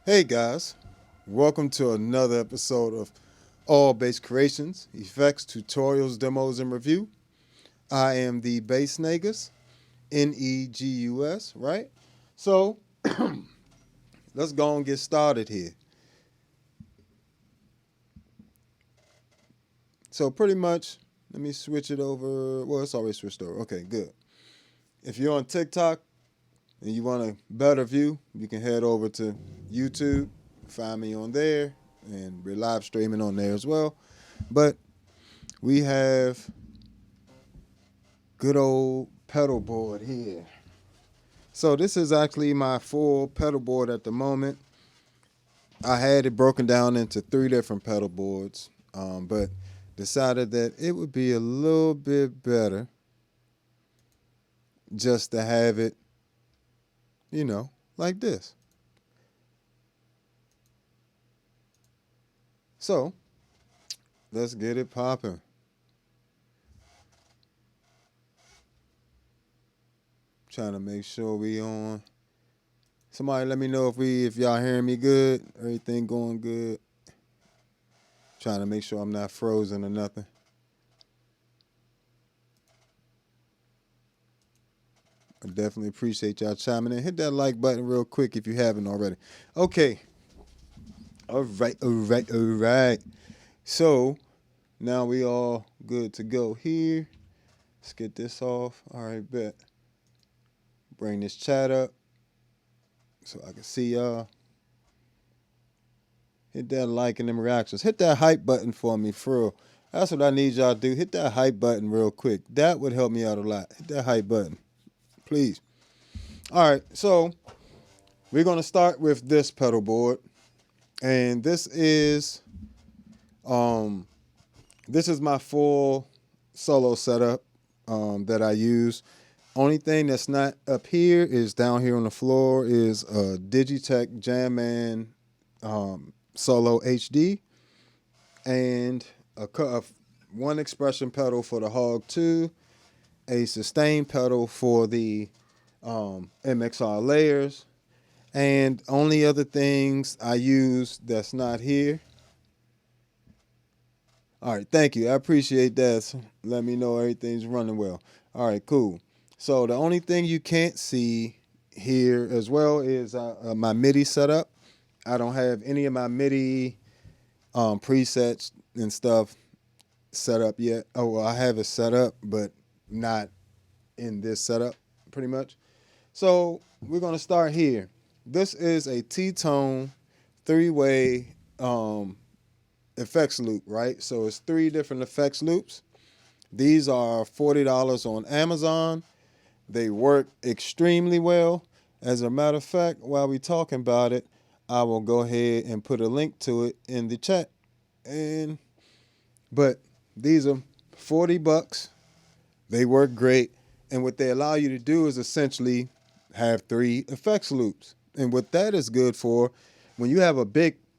Hey guys, welcome to another episode of All Bass Creations, Effects, Tutorials, Demos, and Review. I am the Bass Negus, Negus, right? So, let's go and get started here. So pretty much, let me switch it over. Well, it's already switched over. Okay, good. If you're on TikTok and you want a better view, you can head over to YouTube, find me on there, and we're live streaming on there as well. But we have good old pedal board here. So this is actually my full pedal board at the moment. I had it broken down into 3 different pedal boards, but decided that it would be a little bit better just to have it, like this. So let's get it popping. Trying to make sure we on. Somebody let me know if y'all hearing me good. Everything going good. Trying to make sure I'm not frozen or nothing. I definitely appreciate y'all chiming in. Hit that like button real quick if you haven't already. Okay. All right. So now we all good to go here. Let's get this off. All right, bet. Bring this chat up so I can see y'all. Hit that like and them reactions. Hit that hype button for me, for real. That's what I need y'all to do. Hit that hype button real quick. That would help me out a lot. Hit that hype button, please. All right, so we're going to start with this pedal board. And this is my full solo setup that I use. Only thing that's not up here is down here on the floor is a Digitech Jamman Solo HD and one expression pedal for the Hog 2, a sustain pedal for the MXR layers, and only other things I use that's not here. All right, thank you. I appreciate that. Let me know everything's running well. All right, cool. So the only thing you can't see here as well is my MIDI setup. I don't have any of my MIDI presets and stuff set up yet. Oh, well, I have it set up, but not in this setup, pretty much. So we're going to start here. This is a T-Tone 3-way effects loop, right? So it's 3 different effects loops. These are $40 on Amazon. They work extremely well. As a matter of fact, while we're talking about it, I will go ahead and put a link to it in the chat. But these are $40. They work great. And what they allow you to do is essentially have 3 effects loops. And what that is good for, when you have a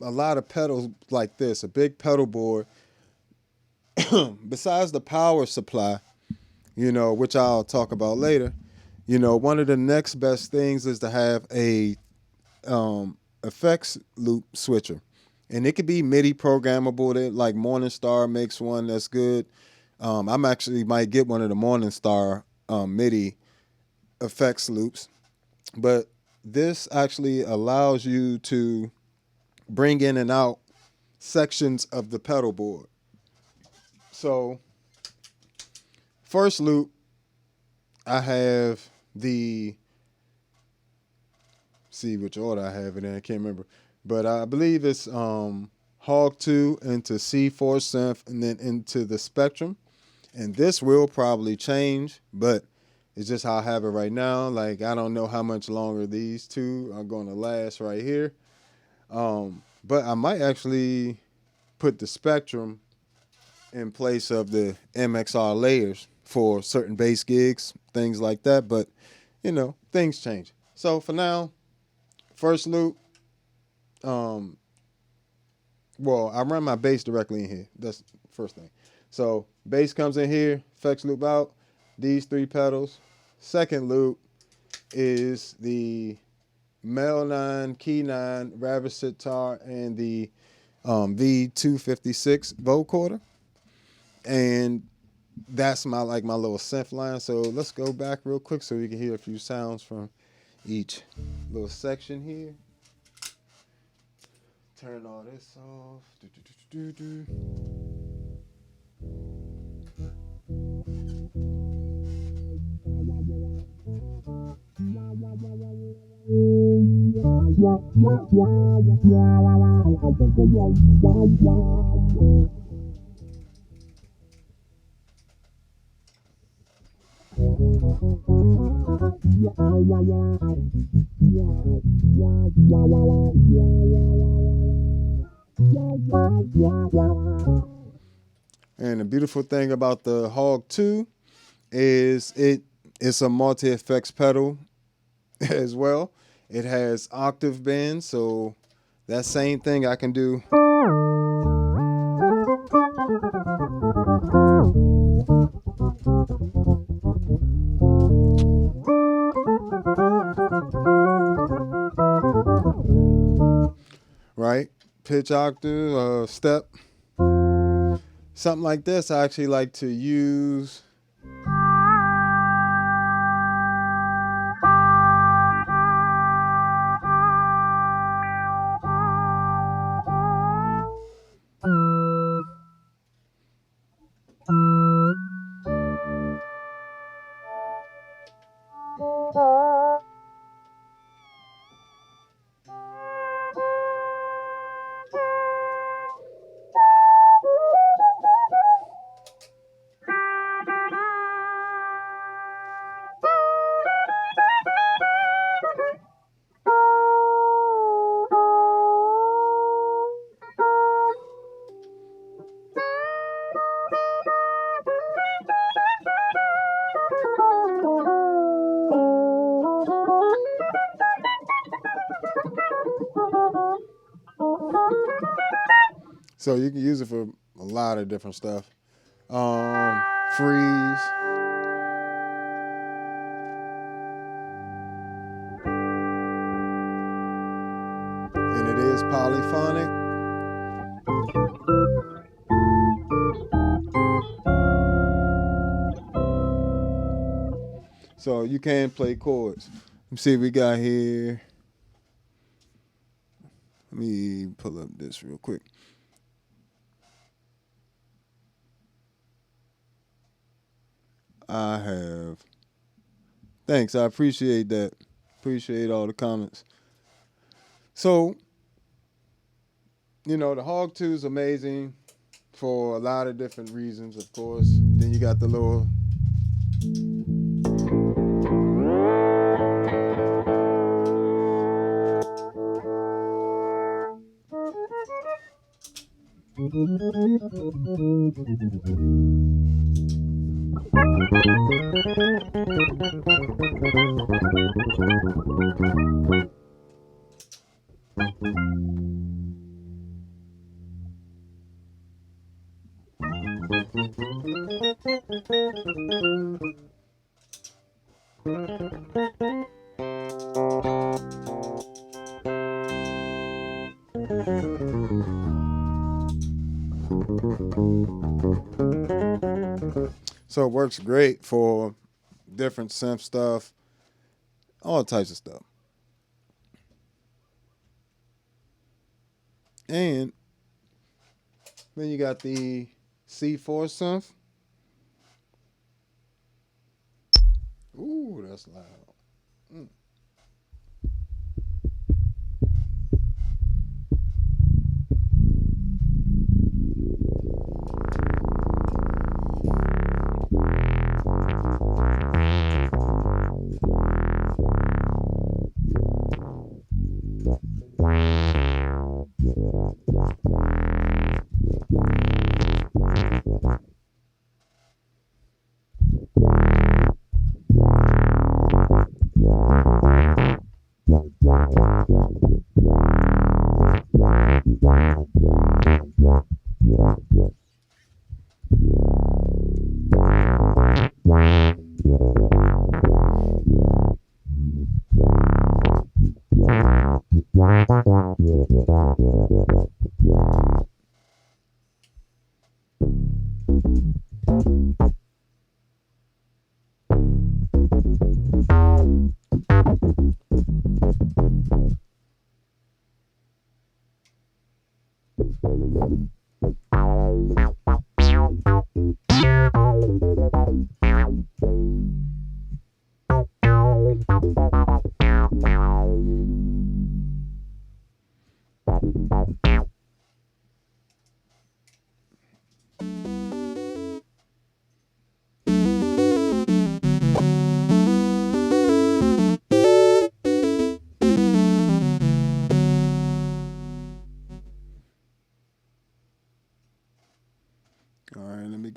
lot of pedals like this, a big pedal board, besides the power supply, which I'll talk about later, one of the next best things is to have a effects loop switcher. And it could be MIDI programmable. Like Morningstar makes one that's good. I'm actually might get one of the Morningstar MIDI effects loops. But this actually allows you to bring in and out sections of the pedal board. So first loop, I have see which order I have it in, I can't remember. But I believe it's Hog 2 into C4 synth and then into the Spectrum. And this will probably change, but it's just how I have it right now. Like, I don't know how much longer these 2 are going to last right here. But I might actually put the Spectrum in place of the MXR layers for certain bass gigs, things like that. But, things change. So for now, first loop, I run my bass directly in here. That's the first thing. So bass comes in here, effects loop out, these 3 pedals. Second loop is the male 9, key 9, rabbit sitar, and the V256 vocoder. And that's my little synth line. So let's go back real quick so you can hear a few sounds from each little section here. Turn all this off. And the beautiful thing about the Hog 2 is it's a multi-effects pedal as well. It has octave bends, so that same thing I can do. Right? Pitch, octave, step. Something like this I actually like to use. So you can use it for a lot of different stuff. Freeze. And it is polyphonic. So you can play chords. Let me see what we got here. Let me pull up this real quick. I have. Thanks, I appreciate that. Appreciate all the comments. So, you know, the Hog 2 is amazing for a lot of different reasons, of course. Then you got the little so it works great for different synth stuff, all types of stuff. And then you got the C4 synth. Ooh, that's loud.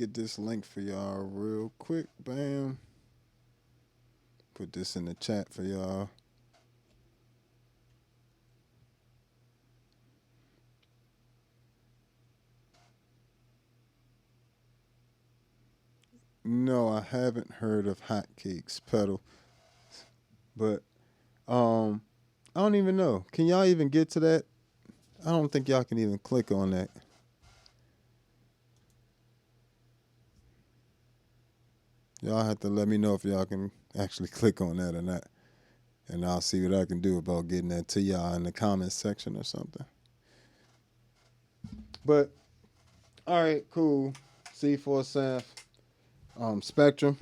get this link for y'all real quick. Bam. Put this in the chat for y'all. No, I haven't heard of Hotcakes pedal, but I don't even know. Can y'all even get to that? I don't think y'all can even click on that. Y'all have to let me know if y'all can actually click on that or not. And I'll see what I can do about getting that to y'all in the comments section or something. But, all right, cool. C4 Synth, Spectrum.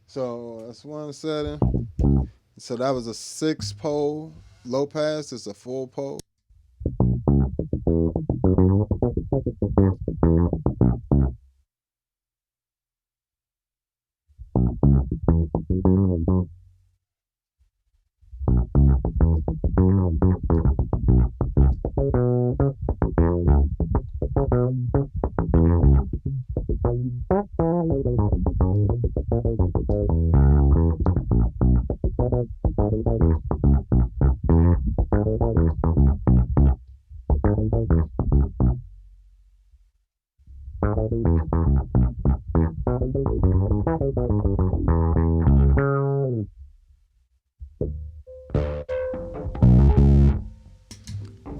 So that's one setting. So that was a 6-pole low pass. It's a full pole.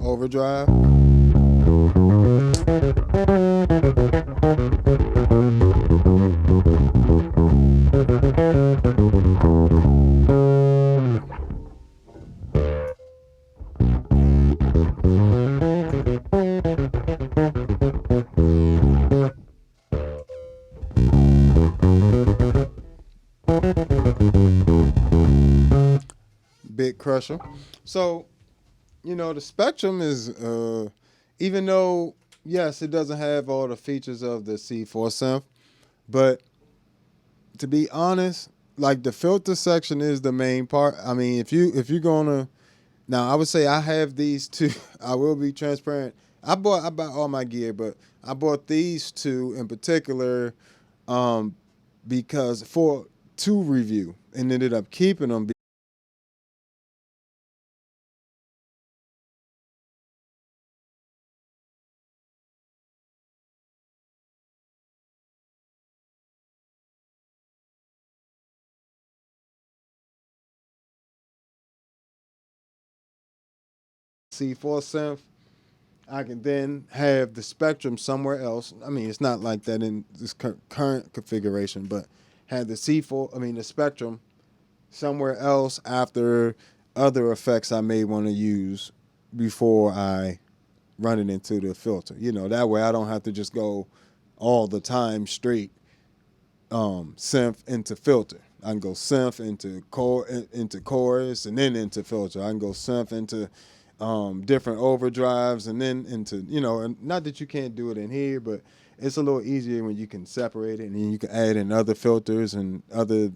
Overdrive. Big Crusher. So, you know, the Spectrum is, even though, yes, it doesn't have all the features of the C4 synth, but to be honest, like the filter section is the main part. I mean, if you're gonna, now I would say I have these two. I will be transparent. I bought all my gear, but I bought these two in particular because for to review and ended up keeping them. C4 synth, I can then have the Spectrum somewhere else. I mean, it's not like that in this current configuration, but have the the Spectrum somewhere else after other effects I may want to use before I run it into the filter. You know, that way I don't have to just go all the time straight synth into filter. I can go synth into chorus and then into filter. I can go synth into different overdrives and then into, you know, and not that you can't do it in here, but it's a little easier when you can separate it and then you can add in other filters and other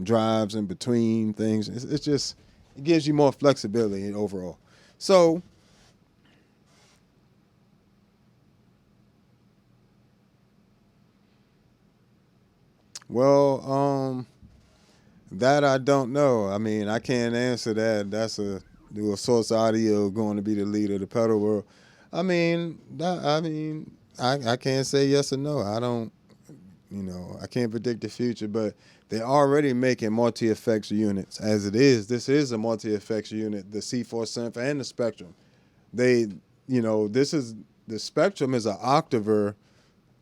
drives in between things. It's just, it gives you more flexibility overall. So, well, that I don't know. I mean, I can't answer that. That's do a source audio going to be the leader of the pedal world. I mean, I can't say yes or no. I don't, you know, I can't predict the future, but they're already making multi-effects units. As it is, this is a multi-effects unit, the C4 synth and the Spectrum. They, this is, the Spectrum is an octaver,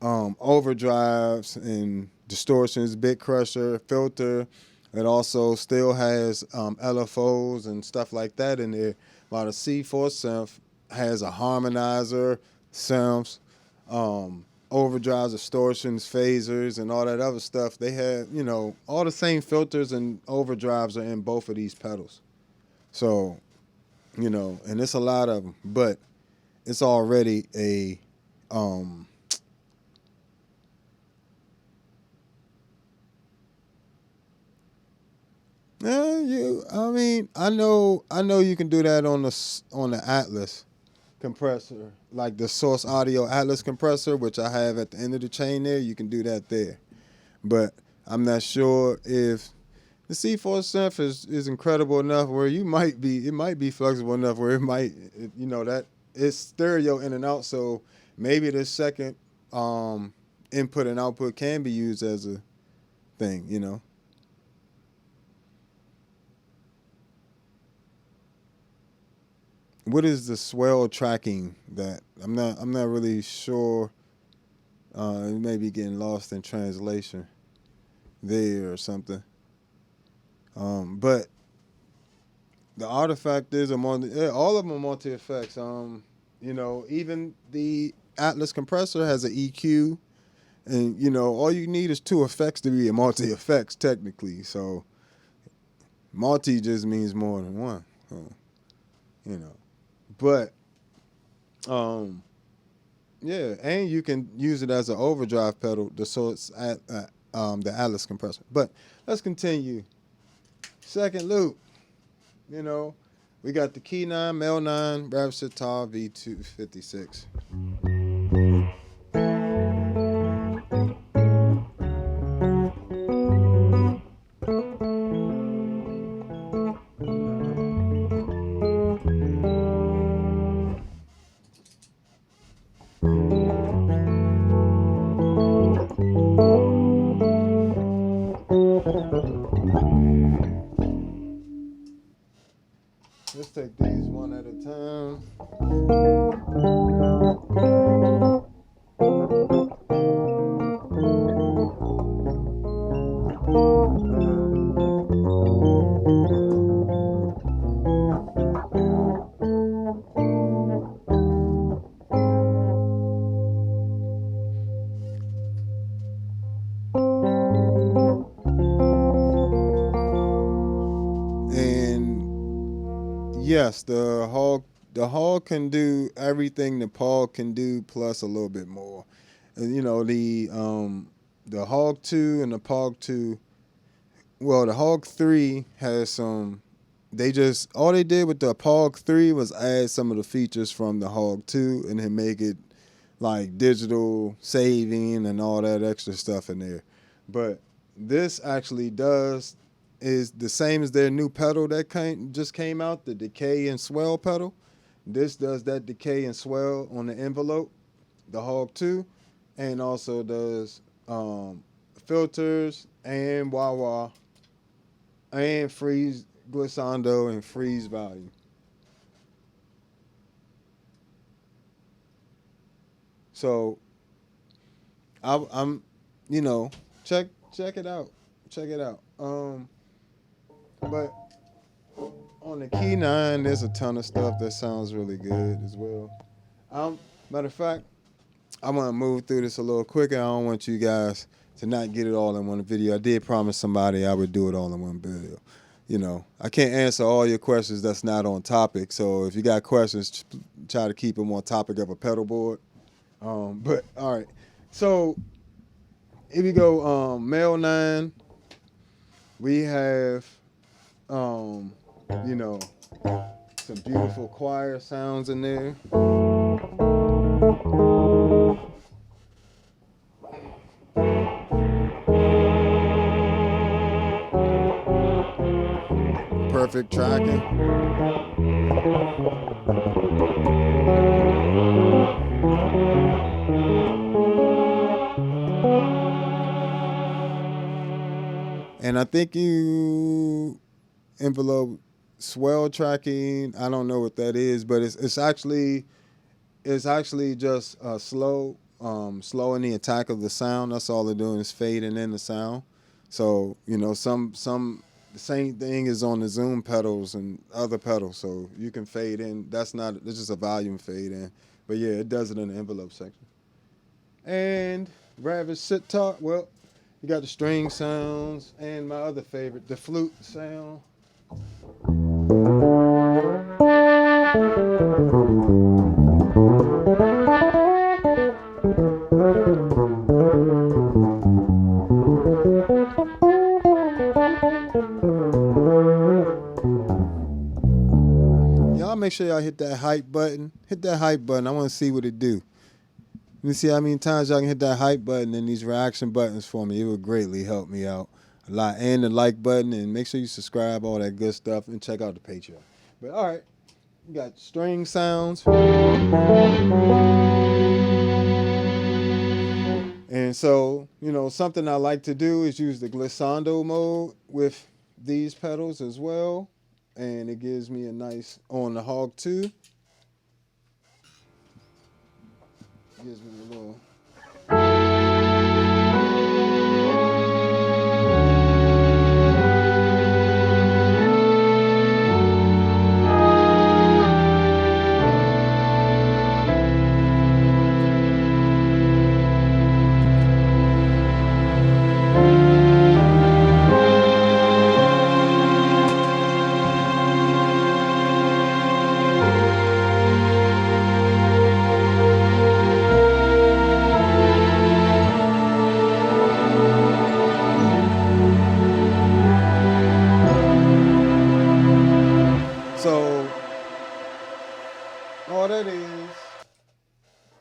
overdrives and distortions, bit crusher, filter. It also still has LFOs and stuff like that in there. While the C4 synth has a harmonizer, synths, overdrives, distortions, phasers, and all that other stuff. They have, all the same filters and overdrives are in both of these pedals. So, and it's a lot of them, but it's already a, I know you can do that on the Atlas compressor, like the Source Audio Atlas compressor, which I have at the end of the chain there. You can do that there, but I'm not sure if the C4 synth is incredible enough where it might be flexible enough where it might, that it's stereo in and out. So maybe the second input and output can be used as a thing, What is the swell tracking that I'm not really sure. It may be getting lost in translation there or something. But the artifact is all of them are multi effects. Even the Atlas compressor has an EQ, and all you need is 2 effects to be a multi effects technically. So multi just means more than one. So, But, yeah, and you can use it as an overdrive pedal, the Atlas compressor. But let's continue. Second loop, we got the Key 9, Mel 9, Rav Sitar V256. Let's take these one at a time. Yes, the Hog can do everything the Paul can do plus a little bit more. And the Hog 2 and the Pog 2, well, the Hog 3 has some, all they did with the Pog 3 was add some of the features from the Hog 2 and then make it like digital saving and all that extra stuff in there. But this actually is the same as their new pedal that just came out, the decay and swell pedal. This does that decay and swell on the envelope, the Hog 2, and also does filters and wah-wah and freeze glissando and freeze volume. So I'm check it out. Check it out. But on the Key 9, there's a ton of stuff that sounds really good as well. Matter of fact, I'm going to move through this a little quicker. I don't want you guys to not get it all in one video. I did promise somebody I would do it all in one video. I can't answer all your questions that's not on topic. So if you got questions, try to keep them on topic of a pedal board. But, all right. So if you go Mel 9, we have... some beautiful choir sounds in there. Perfect tracking. And I think you envelope swell tracking. I don't know what that is, but it's actually just slowing the attack of the sound. That's all they're doing is fading in the sound. So some the same thing is on the Zoom pedals and other pedals. So you can fade in. It's just a volume fade in. But yeah, it does it in the envelope section. And Ravish Sit Talk. Well, you got the string sounds and my other favorite, the flute sound. Y'all make sure y'all hit that hype button. Hit that hype button. I want to see what it do. Let me see how many times y'all can hit that hype button and these reaction buttons for me. It would greatly help me out a lot. And the like button, and make sure you subscribe, all that good stuff, and check out the Patreon. But all right, you got string sounds. And so, something I like to do is use the glissando mode with these pedals as well. And it gives me a nice, on the Hog 2, gives me a little.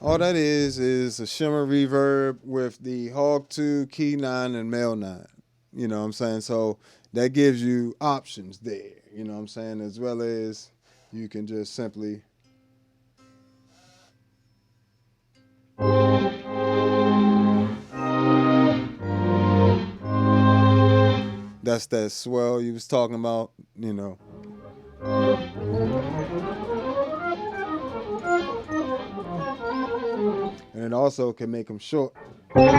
All that is a shimmer reverb with the Hog 2, Key 9, and Male 9. You know what I'm saying? So that gives you options there. You know what I'm saying? As well as you can just simply. That's that swell you was talking about, And it also can make them short. And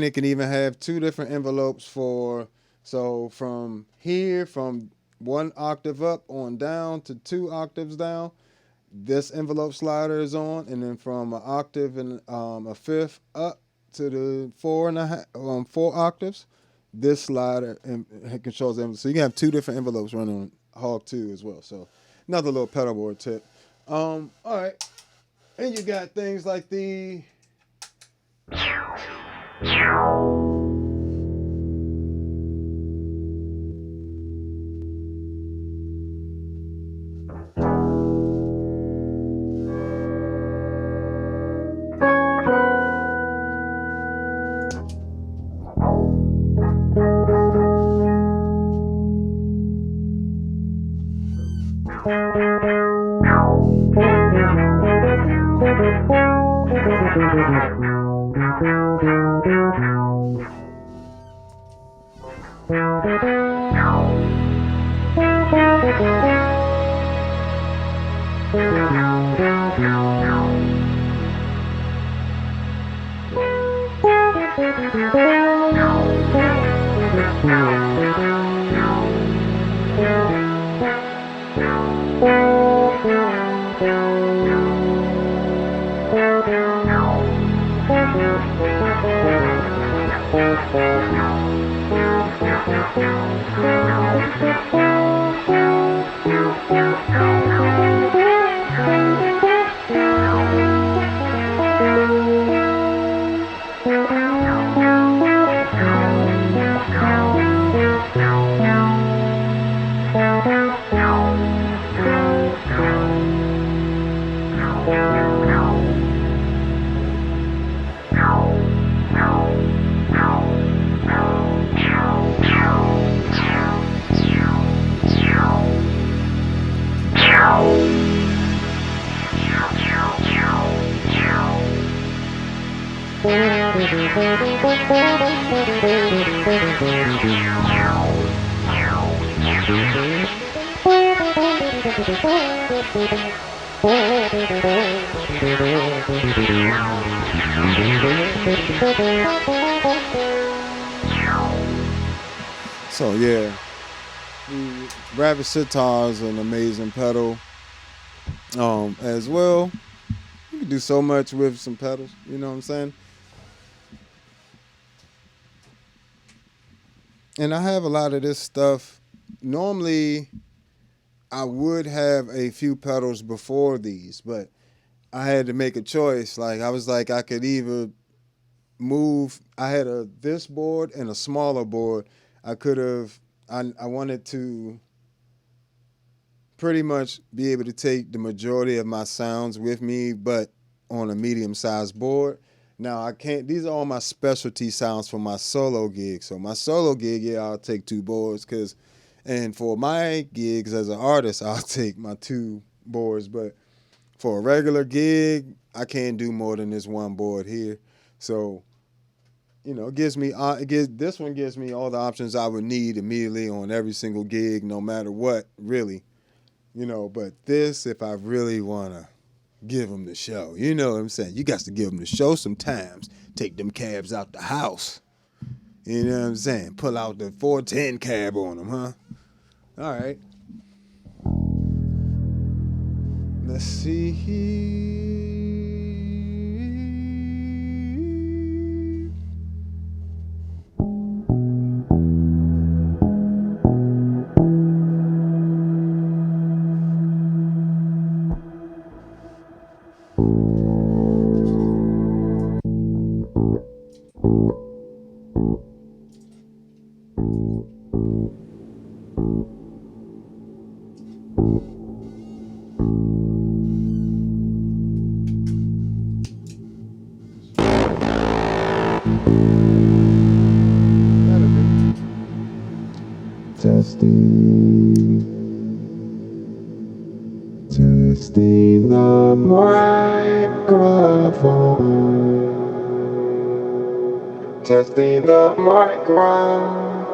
it can even have two different envelopes from here, from 1 octave up on down to 2 octaves down. This envelope slider is on, and then from an octave and a fifth up to the 4 octaves, this slider controls the envelope. So you can have two different envelopes running on Hog 2 as well. So another little pedalboard tip. All right, and you got things like the. So yeah, the Rabbit Sitar is an amazing pedal. As well, you can do so much with some pedals. You know what I'm saying? And I have a lot of this stuff. Normally, I would have a few pedals before these, but I had to make a choice. Like I was like, I could either move. I had this board and a smaller board. I could have. I wanted to pretty much be able to take the majority of my sounds with me, but on a medium-sized board. Now I can't. These are all my specialty sounds for my solo gig. So my solo gig, yeah, I'll take two boards, and for my gigs as an artist, I'll take my two boards. But for a regular gig, I can't do more than this one board here. So it gives me this one gives me all the options I would need immediately on every single gig, no matter what, really. But this, if I really want to give them the show, you know what I'm saying? You got to give them the show sometimes. Take them cabs out the house. You know what I'm saying? Pull out the 410 cab on them, huh? All right. Let's see here. Testing the microphone. Testing the microphone.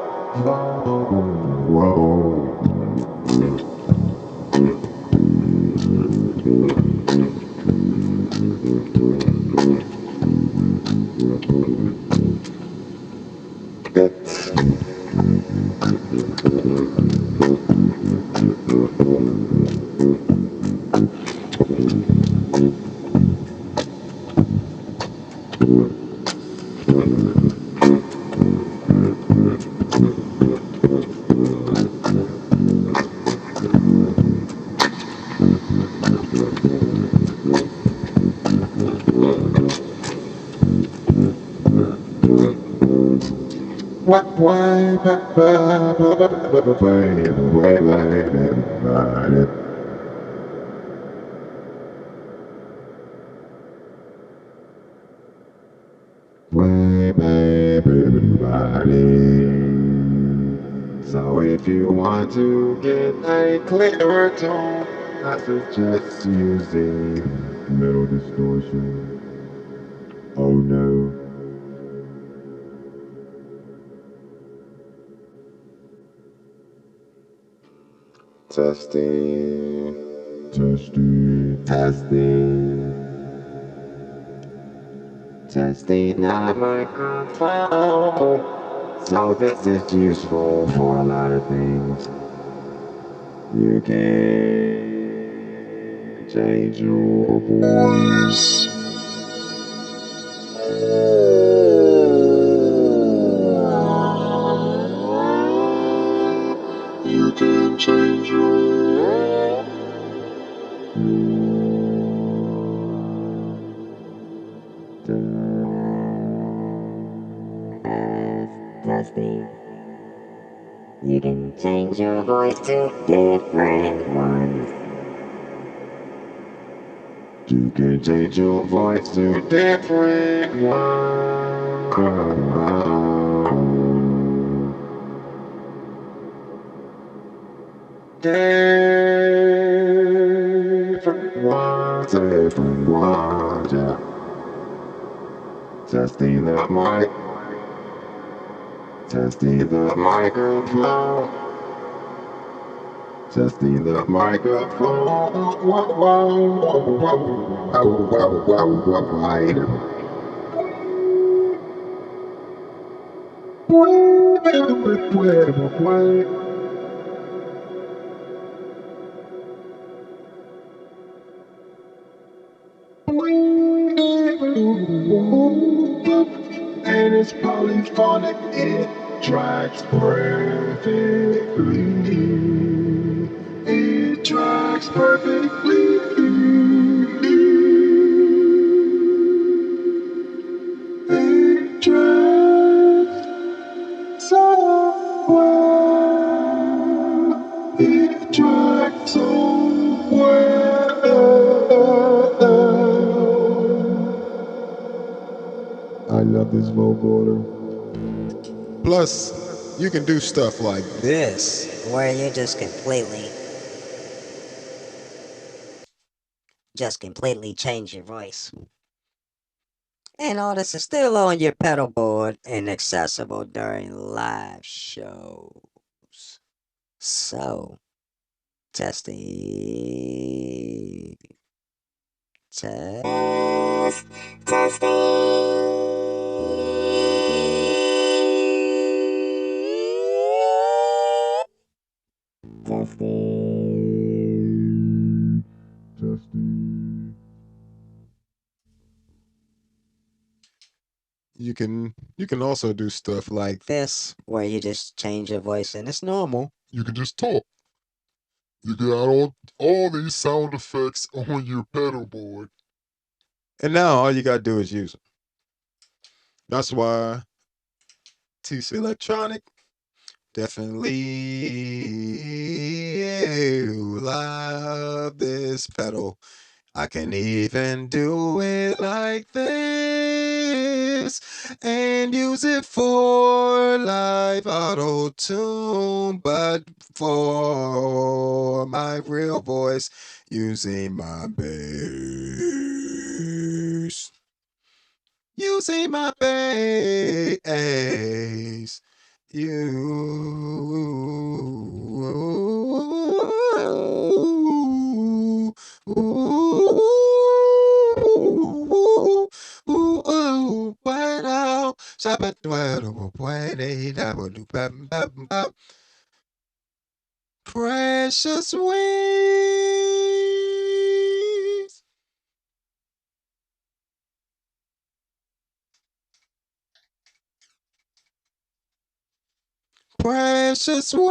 Whoa. So if you want to get a clearer tone, I suggest using metal distortion. Oh no. Testing. Testing the microphone. So this is useful for a lot of things. You can change your voice. You can change your Testing. You can change your voice to different ones. You can change your voice to different ones. Different ones, yeah. Testing the mic. Testing the microphone. Testing the microphone. And it's polyphonic, it tracks perfectly. It tracks perfectly. It tracks so well. It tracks so well. I love this vocoder. Plus, you can do stuff like this. Where you just completely change your voice. And all this is still on your pedal board and accessible during live shows. So, testing. Testing. Testing. You can also do stuff like this. Where you just change your voice and it's normal. You can just talk. You got all these sound effects on your pedal board. And now all you gotta do is use them. That's why TC Electronic definitely love this pedal. I can even do it like this and use it for live auto tune, but for my real voice, using my bass. Using my bass. Precious wings. Precious wings.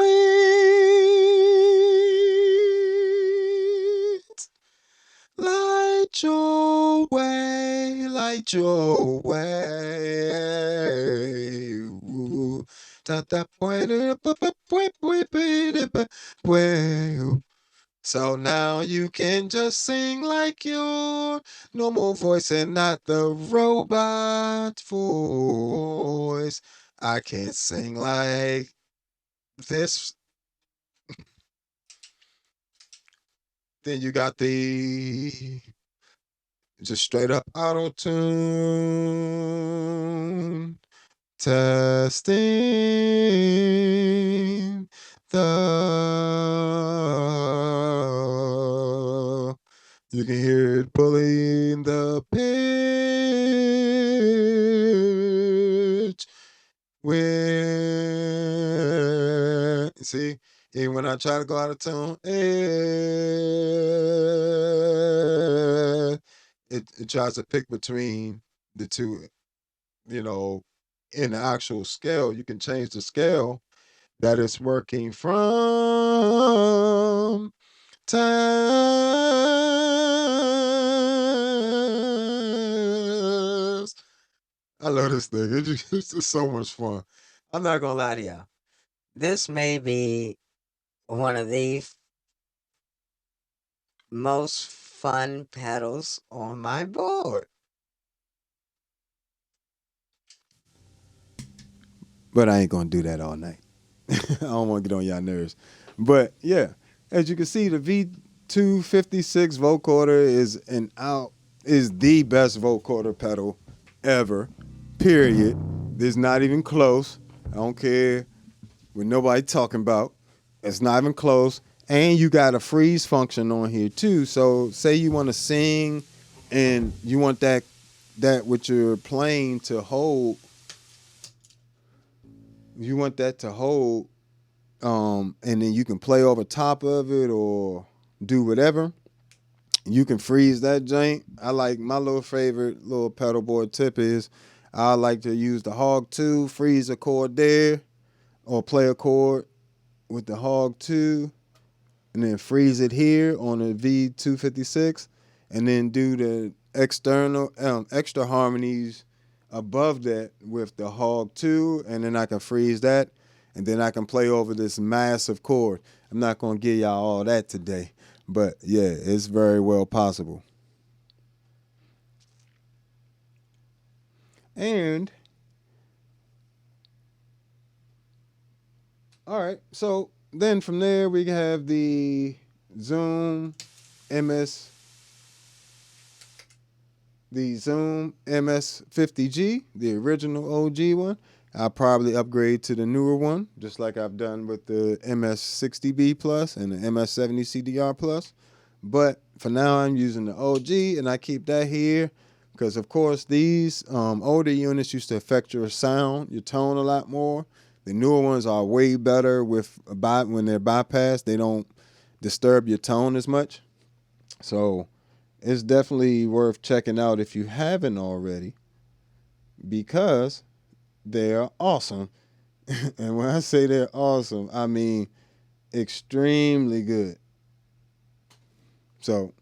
Light your way, light your way. Ooh. So now you can just sing like your normal voice and not the robot voice. I can't sing like this. Then you got the just straight up auto tune. Testing you can hear it pulling the pitch. When see, even when I try to go out of tune, it tries to pick between the two. You know, in the actual scale, you can change the scale that it's working from. Times. I love this thing. It's just so much fun. I'm not gonna lie to y'all. This may be one of the most fun pedals on my board. But I ain't gonna do that all night. I don't want to get on y'all nerves. But yeah, as you can see, the V256 vocoder is the best vocoder pedal ever. period. This not even close. I don't care what nobody talking about. It's not even close. And you got a freeze function on here too. So say you want to sing and you want that what you're playing to hold. You want that to hold, and then you can play over top of it or do whatever. You can freeze that joint. I like my little favorite little pedal board tip is I like to use the Hog 2, freeze a chord there, or play a chord with the Hog 2, and then freeze it here on the V256, and then do the external extra harmonies above that with the Hog 2, and then I can freeze that, and then I can play over this massive chord. I'm not going to give y'all all that today, but yeah, it's very well possible. And all right, so then from there we have the Zoom MS-50G, the original OG one. I'll probably upgrade to the newer one, just like I've done with the MS-60B Plus and the MS-70 CDR Plus. But for now, I'm using the OG, and I keep that here because, of course, these older units used to affect your sound, your tone a lot more. The newer ones are way better with when they're bypassed. They don't disturb your tone as much. So it's definitely worth checking out if you haven't already, because they're awesome. And when I say they're awesome, I mean extremely good. So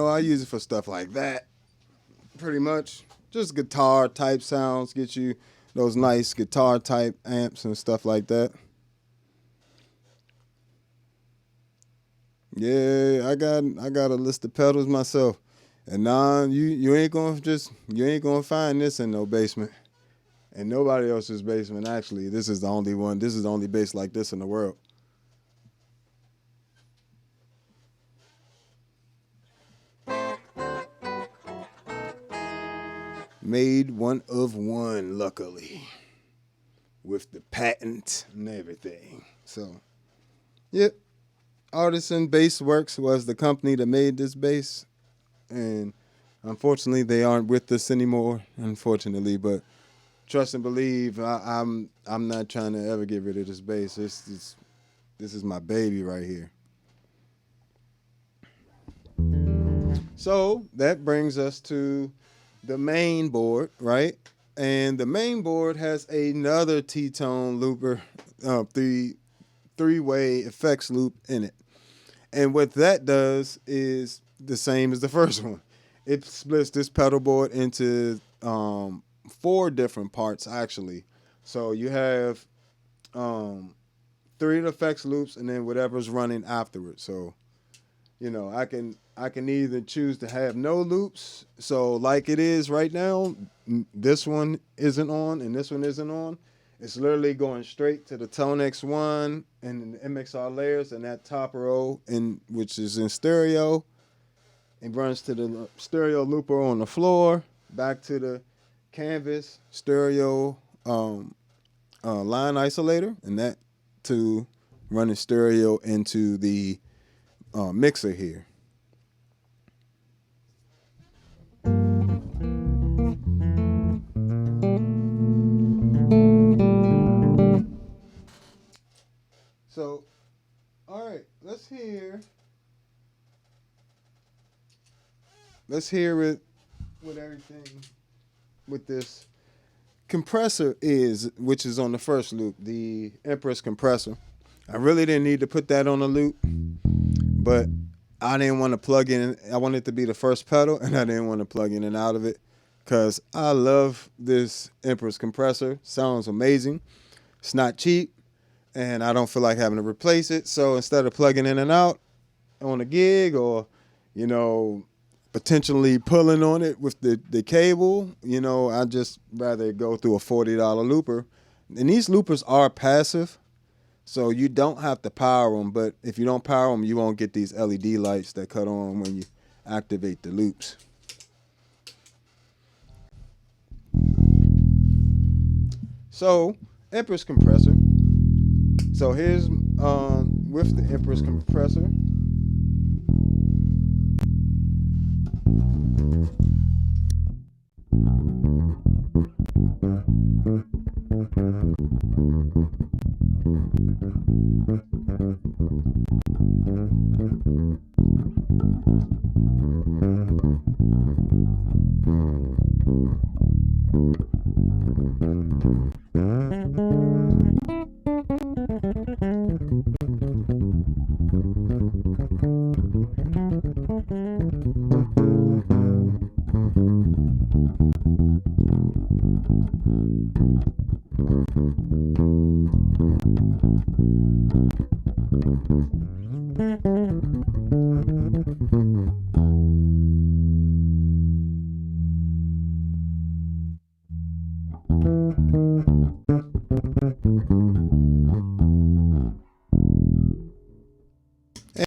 I use it for stuff like that, pretty much. Just guitar type sounds, get you those nice guitar type amps and stuff like that. Yeah, I got a list of pedals myself. And nah, you ain't gonna find this in no basement. In nobody else's basement, actually. This is the only one. This is the only bass like this in the world. Made one of one, luckily, with the patent and everything. So, yep. Artisan Bass Works was the company that made this bass, and unfortunately, they aren't with us anymore. Unfortunately, but trust and believe, I'm not trying to ever get rid of this bass. This is my baby right here. So that brings us to the main board, right? And the main board has another T-tone looper, three-way effects loop in it. And what that does is the same as the first one. It splits this pedal board into 4 different parts, actually. So you have 3 effects loops and then whatever's running afterwards. So, you know, I can either choose to have no loops. So like it is right now, this one isn't on and this one isn't on. It's literally going straight to the ToneX one and the MXR layers and that top row, which is in stereo. It runs to the stereo looper on the floor, back to the canvas stereo line isolator, and that to running stereo into the mixer here. So, all right, let's hear it with everything with this compressor is, which is on the first loop, the Empress compressor. I really didn't need to put that on the loop, but I didn't want to plug in. I wanted it to be the first pedal, and I didn't want to plug in and out of it because I love this Empress compressor. Sounds amazing. It's not cheap, and I don't feel like having to replace it. So instead of plugging in and out on a gig or, you know, potentially pulling on it with the cable, you know, I just rather go through a $40 looper. And these loopers are passive, so you don't have to power them. But if you don't power them, you won't get these LED lights that cut on when you activate the loops. So, Empress compressor. So here's with the Empress compressor.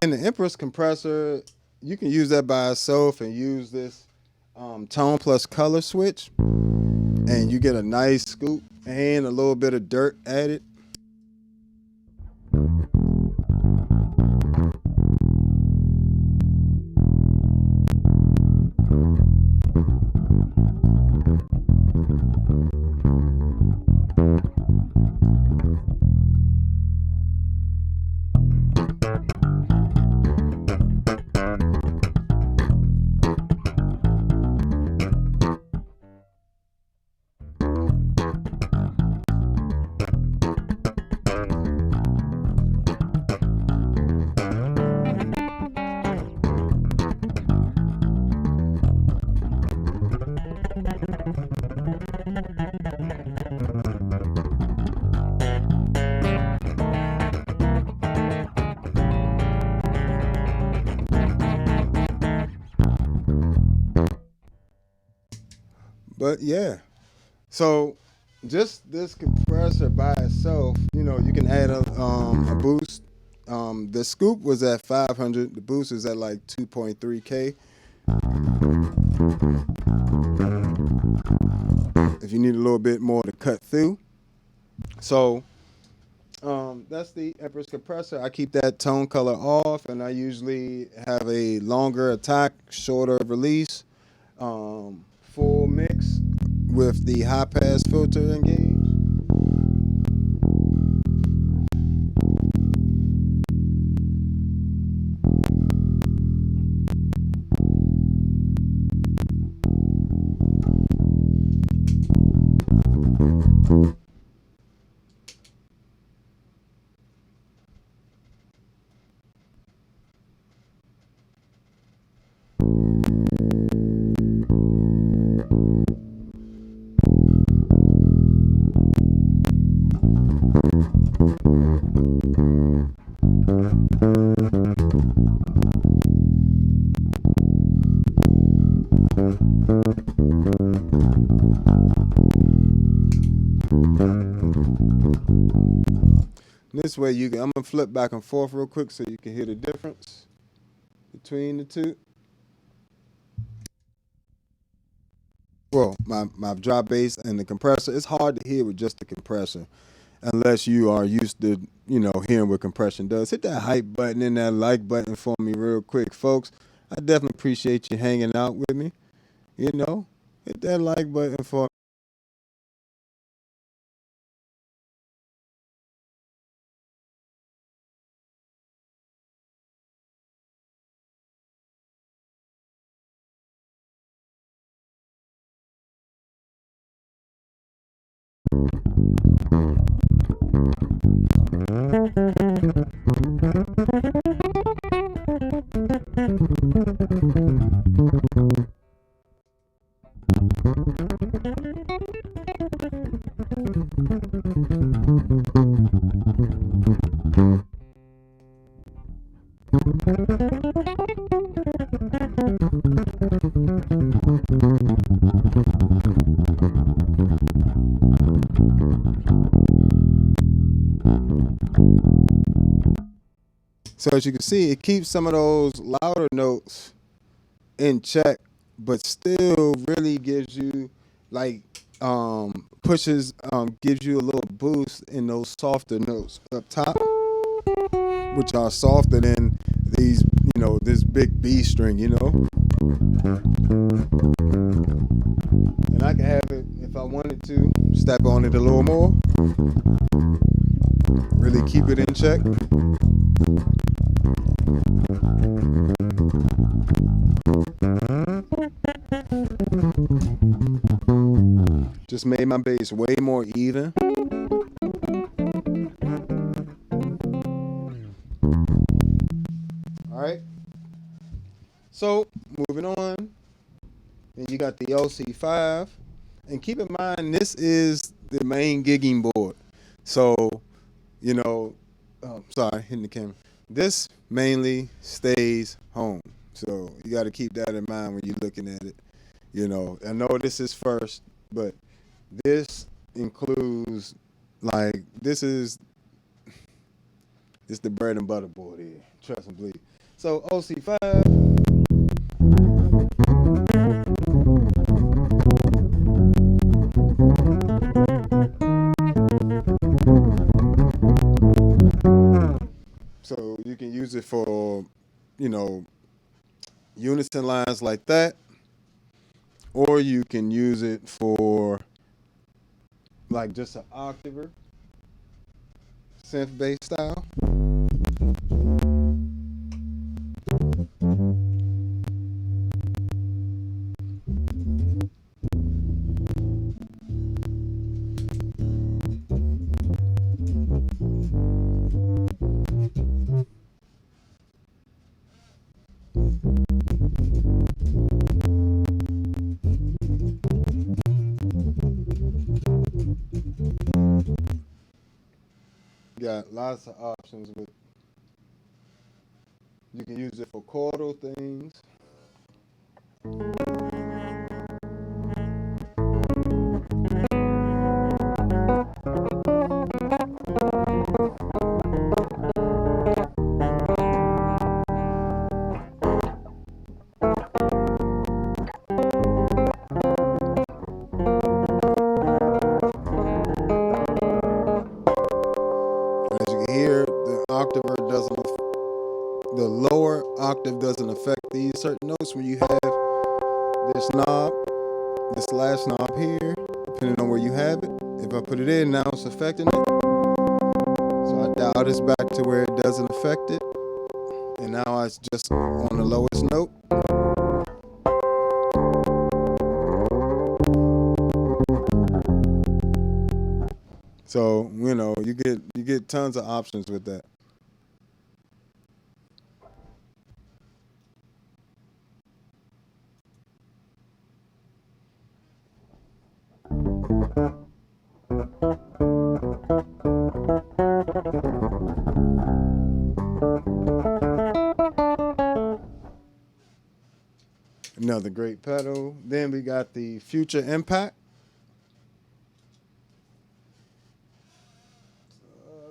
And the Empress compressor, you can use that by itself and use this tone plus color switch, and you get a nice scoop and a little bit of dirt added. But yeah, so just this compressor by itself, you know, you can add a boost. The scoop was at 500. The boost is at like 2.3K. if you need a little bit more to cut through. So that's the Empress compressor. I keep that tone color off, and I usually have a longer attack, shorter release, full mix with the high pass filter engaged. This way you can, I'm gonna flip back and forth real quick so you can hear the difference between the two. Well, my drop bass and the compressor, it's hard to hear with just the compressor unless you are used to, hearing what compression does. Hit that hype button and that like button for me real quick, folks. I definitely appreciate you hanging out with me. Hit that like button for me. So as you can see, it keeps some of those louder notes in check, but still really gives you gives you a little boost in those softer notes up top, which are softer than these, this big B string, And I can have it, if I wanted to, step on it a little more, really keep it in check. Just made my bass way more even. All right. So moving on, and you got the OC5, and keep in mind this is the main gigging board. So, sorry, hitting the camera. This mainly stays home. So you got to keep that in mind when you're looking at it. I know this is first, but this includes, this is the bread and butter board here. Trust and believe. So OC5. So you can use it for, unison lines like that, or you can use it for just an octaver, synth bass style. Got lots of options with. You can use it for chordal things. per octave doesn't affect these certain notes when you have this knob, this last knob here, depending on where you have it. If I put it in, now it's affecting it. So I dial this back to where it doesn't affect it. And now it's just on the lowest note. So, you know, you get tons of options with that. Another great pedal. Then we got the Future Impact.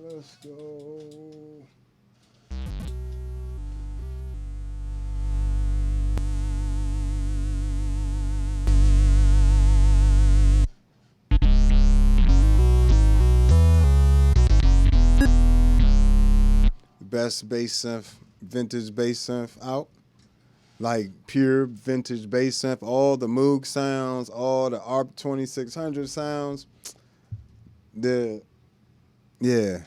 Let's go. Best bass synth, vintage bass synth out. Like pure vintage bass synth, all the Moog sounds, all the ARP 2600 sounds. Yeah,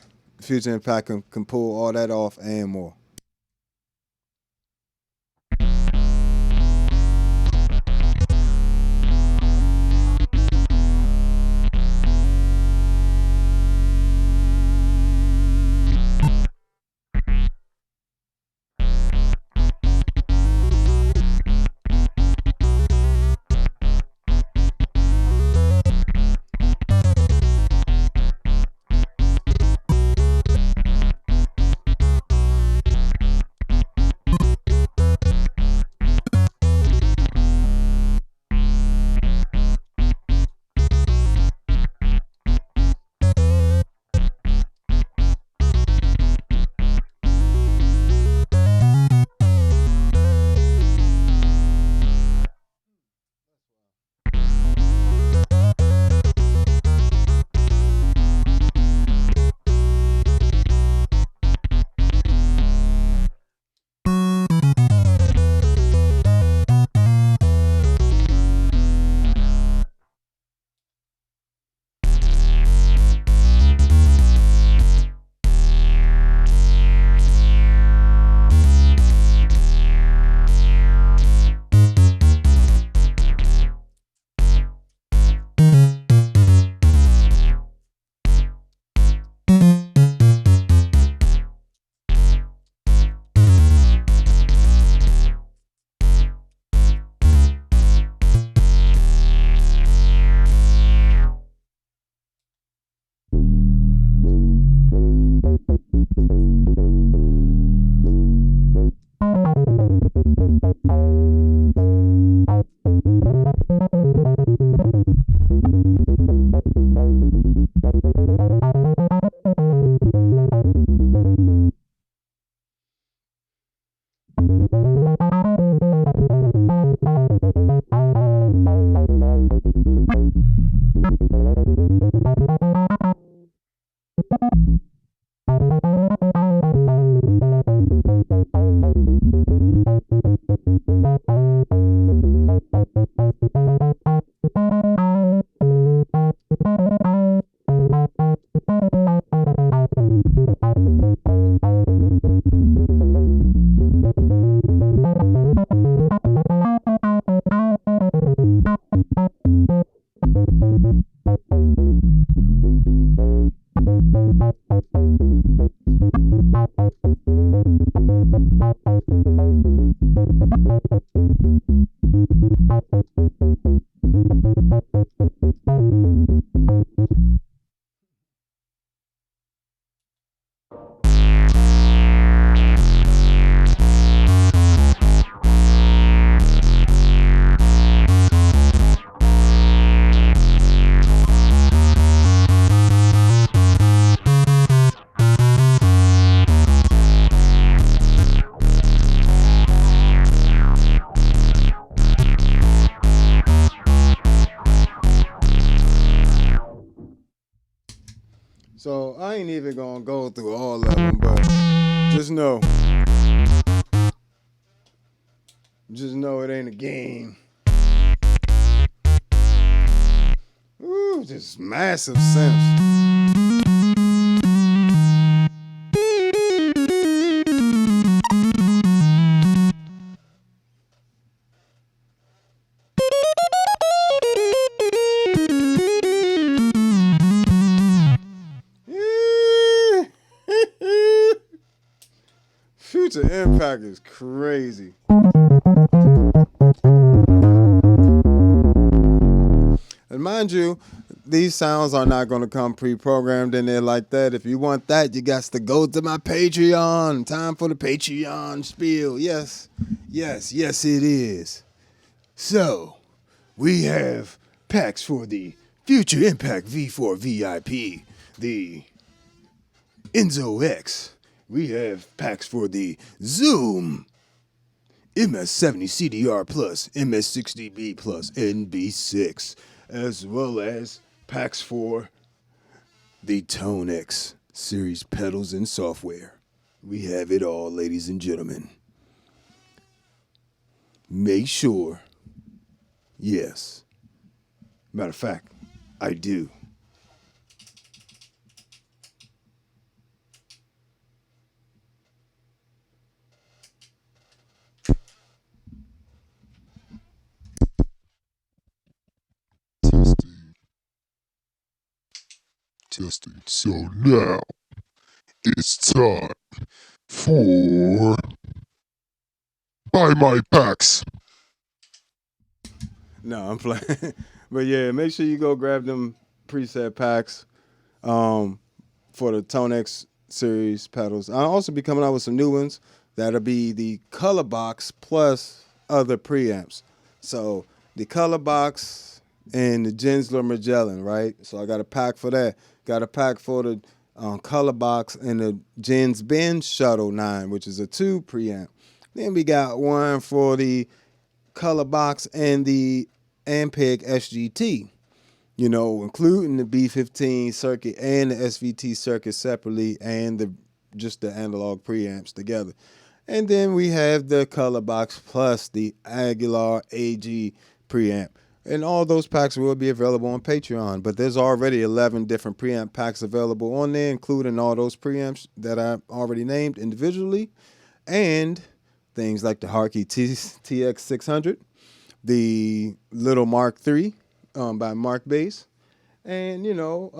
Future Impact can pull all that off and more. So I ain't even gonna go through all of them, but just know Just know it ain't a game. Ooh, just massive synths. Future Impact is crazy. And mind you, these sounds are not going to come pre-programmed in there like that. If you want that, you got to go to my Patreon. Time for the Patreon spiel. Yes, yes, yes, it is. So, we have packs for the Future Impact V4 VIP, the Enzo X. We have packs for the Zoom MS-70 CDR Plus, MS-60B Plus, NB6, as well as packs for the ToneX series pedals and software. We have it all, ladies and gentlemen. Make sure, yes. Matter of fact, I do. Testing. So now it's time for Buy My Packs. No, I'm playing. But yeah, make sure you go grab them preset packs for the ToneX series pedals. I'll also be coming out with some new ones. That'll be the color box plus other preamps. So the color box and the Gensler Magellan, right? So I got a pack for that. Got a pack for the color box and the Gens Ben Shuttle 9, which is a 2 preamp. Then we got one for the color box and the Ampeg SGT, you know, including the B15 circuit and the SVT circuit separately, and just the analog preamps together. And then we have the color box plus the Aguilar AG preamp. And all those packs will be available on Patreon, but there's already 11 different preamp packs available on there, including all those preamps that I already named individually, and things like the Harkey TX600, the Little Mark III by Mark Bass, and, you know,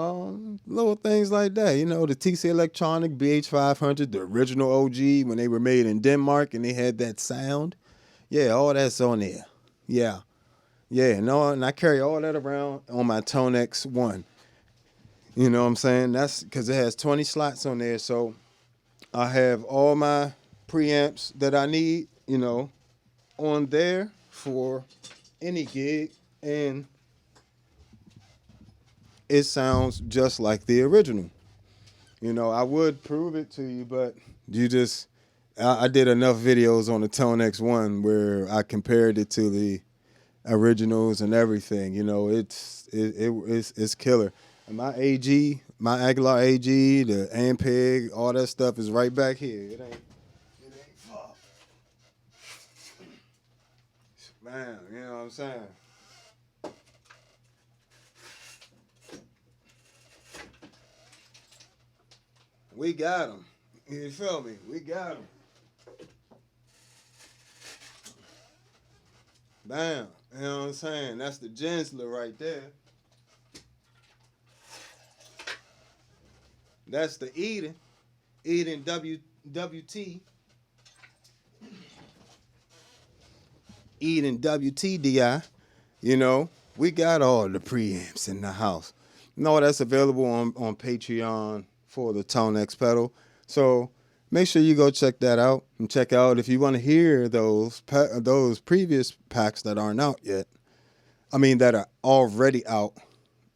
little things like that. You know, the TC Electronic BH500, the original OG when they were made in Denmark and they had that sound. Yeah, all that's on there. Yeah. Yeah, no, and I carry all that around on my ToneX 1. You know what I'm saying? That's because it has 20 slots on there. So I have all my preamps that I need, you know, on there for any gig. And it sounds just like the original. You know, I would prove it to you, but I did enough videos on the ToneX 1 where I compared it to the originals and everything. You know, it's killer. And my Aguilar AG, the Ampeg, all that stuff is right back here. It ain't far. Man, you know what I'm saying? We got them. You feel me? We got them. Bam. You know what I'm saying? That's the Gensler right there. That's the Eden WT. Eden WTDI. You know, we got all the preamps in the house. No, that's available on Patreon for the ToneX pedal. So make sure you go check that out and check out if you want to hear those previous packs that aren't out yet. I mean, that are already out.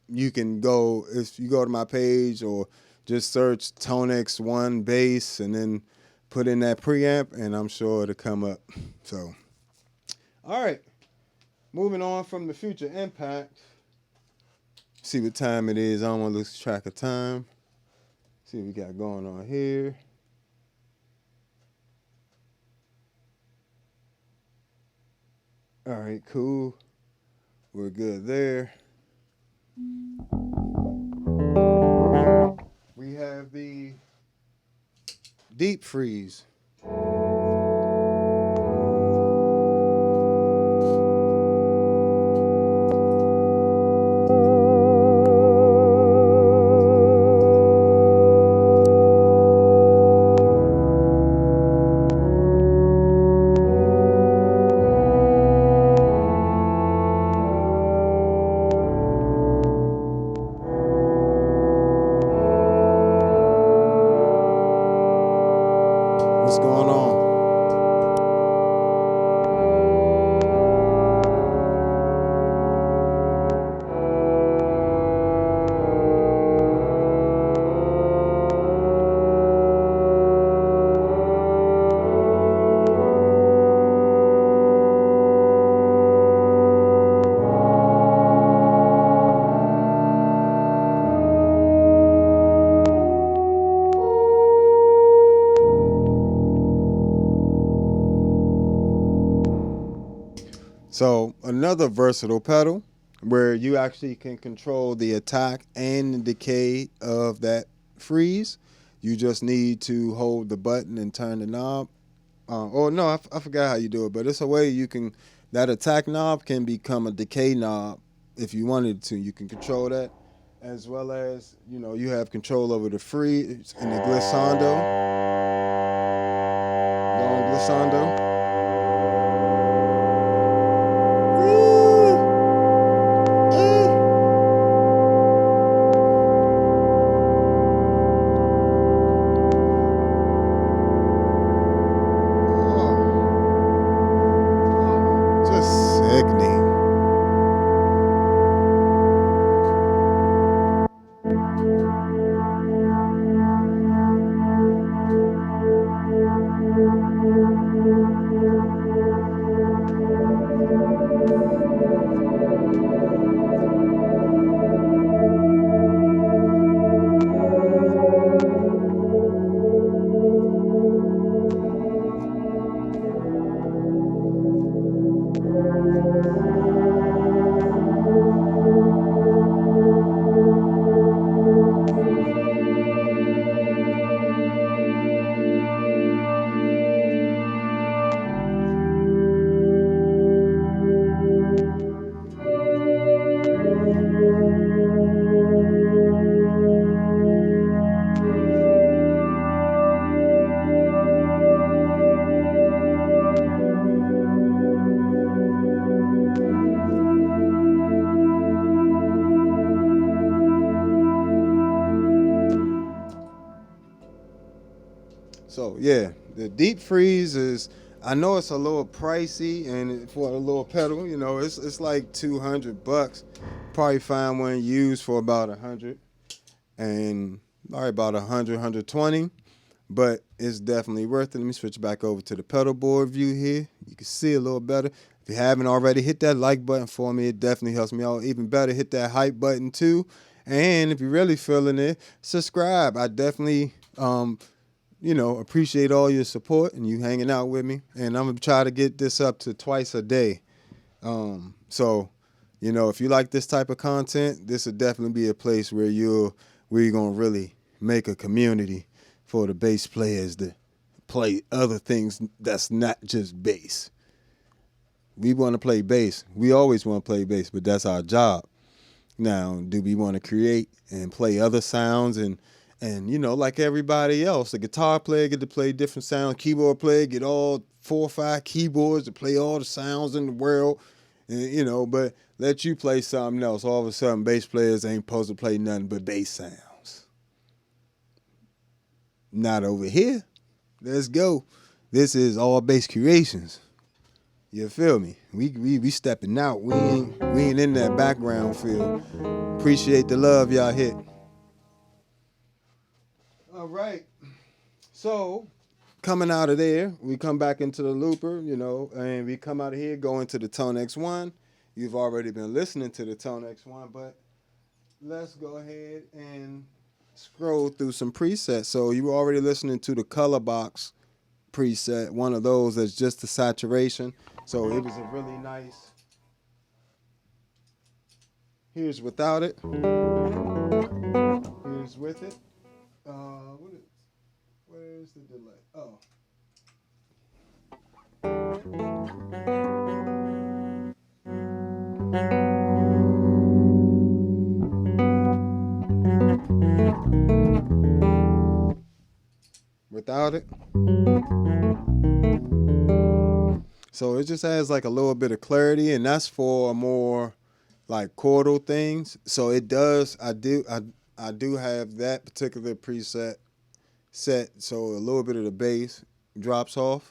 You can go, if you go to my page or just search ToneX 1 bass and then put in that preamp, and I'm sure it'll come up. So, all right. Moving on from the Future Impact. See what time it is. I don't want to lose track of time. See what we got going on here. All right, cool. We're good there. We have the deep freeze. What's going on? So another versatile pedal where you actually can control the attack and the decay of that freeze. You just need to hold the button and turn the knob. Or no, I forgot how you do it, but it's a way you can, that attack knob can become a decay knob if you wanted to. You can control that, as well as, you know, you have control over the freeze and the glissando, long glissando. Just sickening. So yeah, the deep freeze is. I know it's a little pricey, and for a little pedal, you know, it's like $200. Probably find one used for about 100, and probably about 100, 120. But it's definitely worth it. Let me switch back over to the pedal board view here. You can see a little better. If you haven't already, hit that like button for me. It definitely helps me out. Even better, hit that hype button too. And if you're really feeling it, subscribe. I definitely appreciate all your support and you hanging out with me. And I'm gonna try to get this up to twice a day. So, if you like this type of content, this would definitely be a place where you're gonna really make a community for the bass players to play other things that's not just bass. We want to play bass. We always want to play bass, but that's our job. Now, do we want to create and play other sounds and like everybody else, the guitar player get to play different sounds, keyboard player get all 4 or 5 keyboards to play all the sounds in the world, and, but let you play something else. All of a sudden, bass players ain't supposed to play nothing but bass sounds. Not over here. Let's go. This is all bass creations. You feel me? We stepping out. We ain't in that background field. Appreciate the love y'all hit. All right. So, coming out of there, we come back into the looper, and we come out of here, go into the ToneX 1. You've already been listening to the ToneX 1, but let's go ahead and scroll through some presets. So, you were already listening to the color box preset, one of those that's just the saturation. So it was a really nice. Here's without it. Here's with it. Where's the delay? Oh. Without it. So it just adds like a little bit of clarity, and that's for more like chordal things. So it does. I do have that particular preset set. So a little bit of the bass drops off.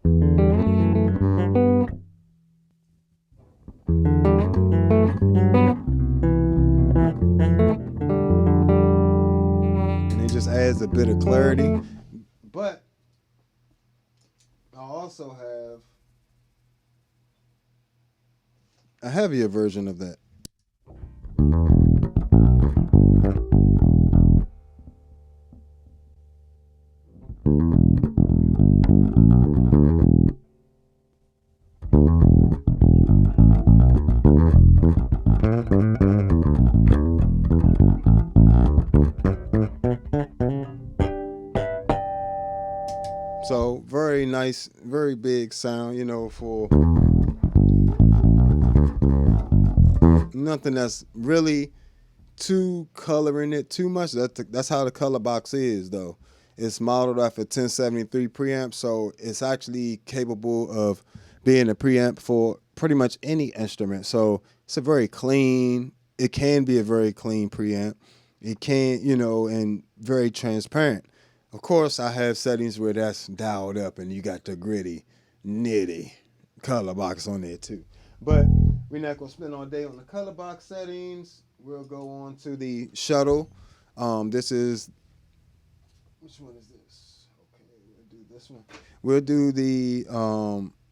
And it just adds a bit of clarity. But I also have a heavier version of that. So very nice, very big sound, you know, for nothing that's really too coloring it too much. That's how the color box is, though. It's modeled off a 1073 preamp, so it's actually capable of being a preamp for pretty much any instrument. So it's a very clean, it can be a very clean preamp. It can, you know, and very transparent. Of course, I have settings where that's dialed up and you got the gritty, nitty color box on there too. But we're not going to spend all day on the color box settings. We'll go on to the shuttle. This is, which one is this? Okay, we'll do this one. We'll do the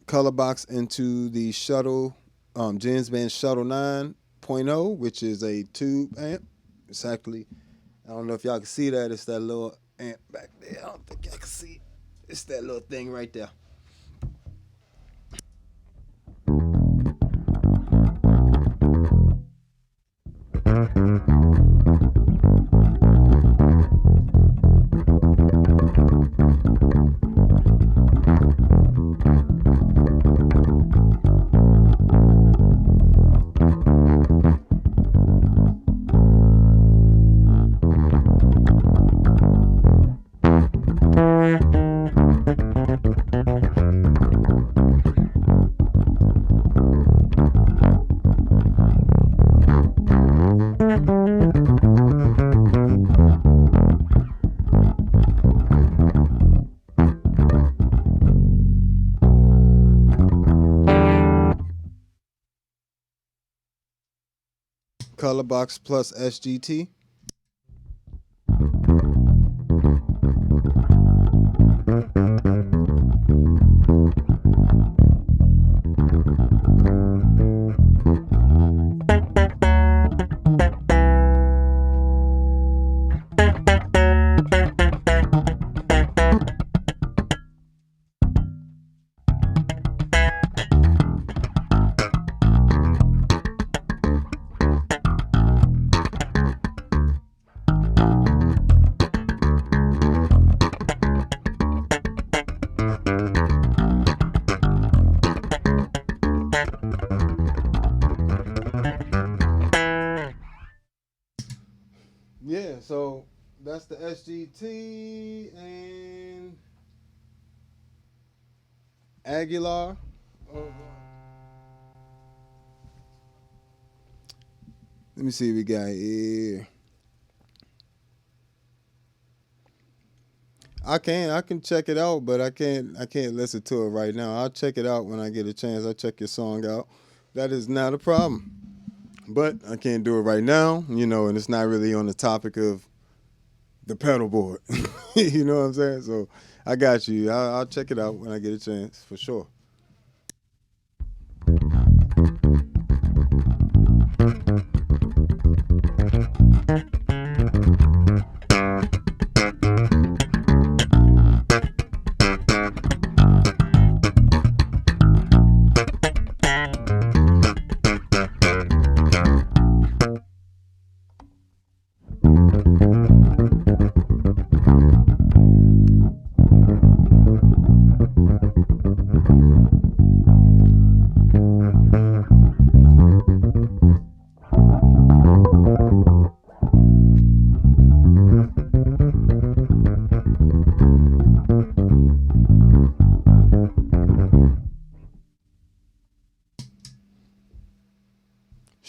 color box into the shuttle, Jens Band Shuttle 9.0, which is a tube amp. It's actually, I don't know if y'all can see that. It's that little amp back there. I don't think y'all can see it. It's that little thing right there. Color box plus SGT. Yeah, so that's the SGT and Aguilar. Let me see what we got here. I can check it out, but I can't listen to it right now. I'll check it out when I get a chance. I'll check your song out. That is not a problem. But I can't do it right now, you know, and it's not really on the topic of the pedal board. You know what I'm saying? So I got you. I'll check it out when I get a chance, for sure.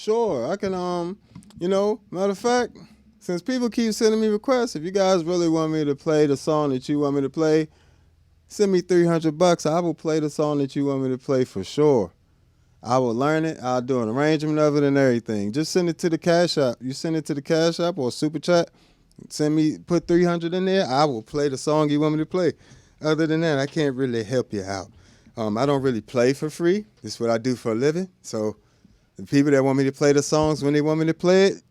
Sure, I can. Matter of fact, since people keep sending me requests, if you guys really want me to play the song that you want me to play, send me $300. I will play the song that you want me to play for sure. I will learn it. I'll do an arrangement of it and everything. Just send it to the Cash App. You send it to the Cash App or Super Chat. Put 300 in there. I will play the song you want me to play. Other than that, I can't really help you out. I don't really play for free. This is what I do for a living. So the people that want me to play the songs when they want me to play it,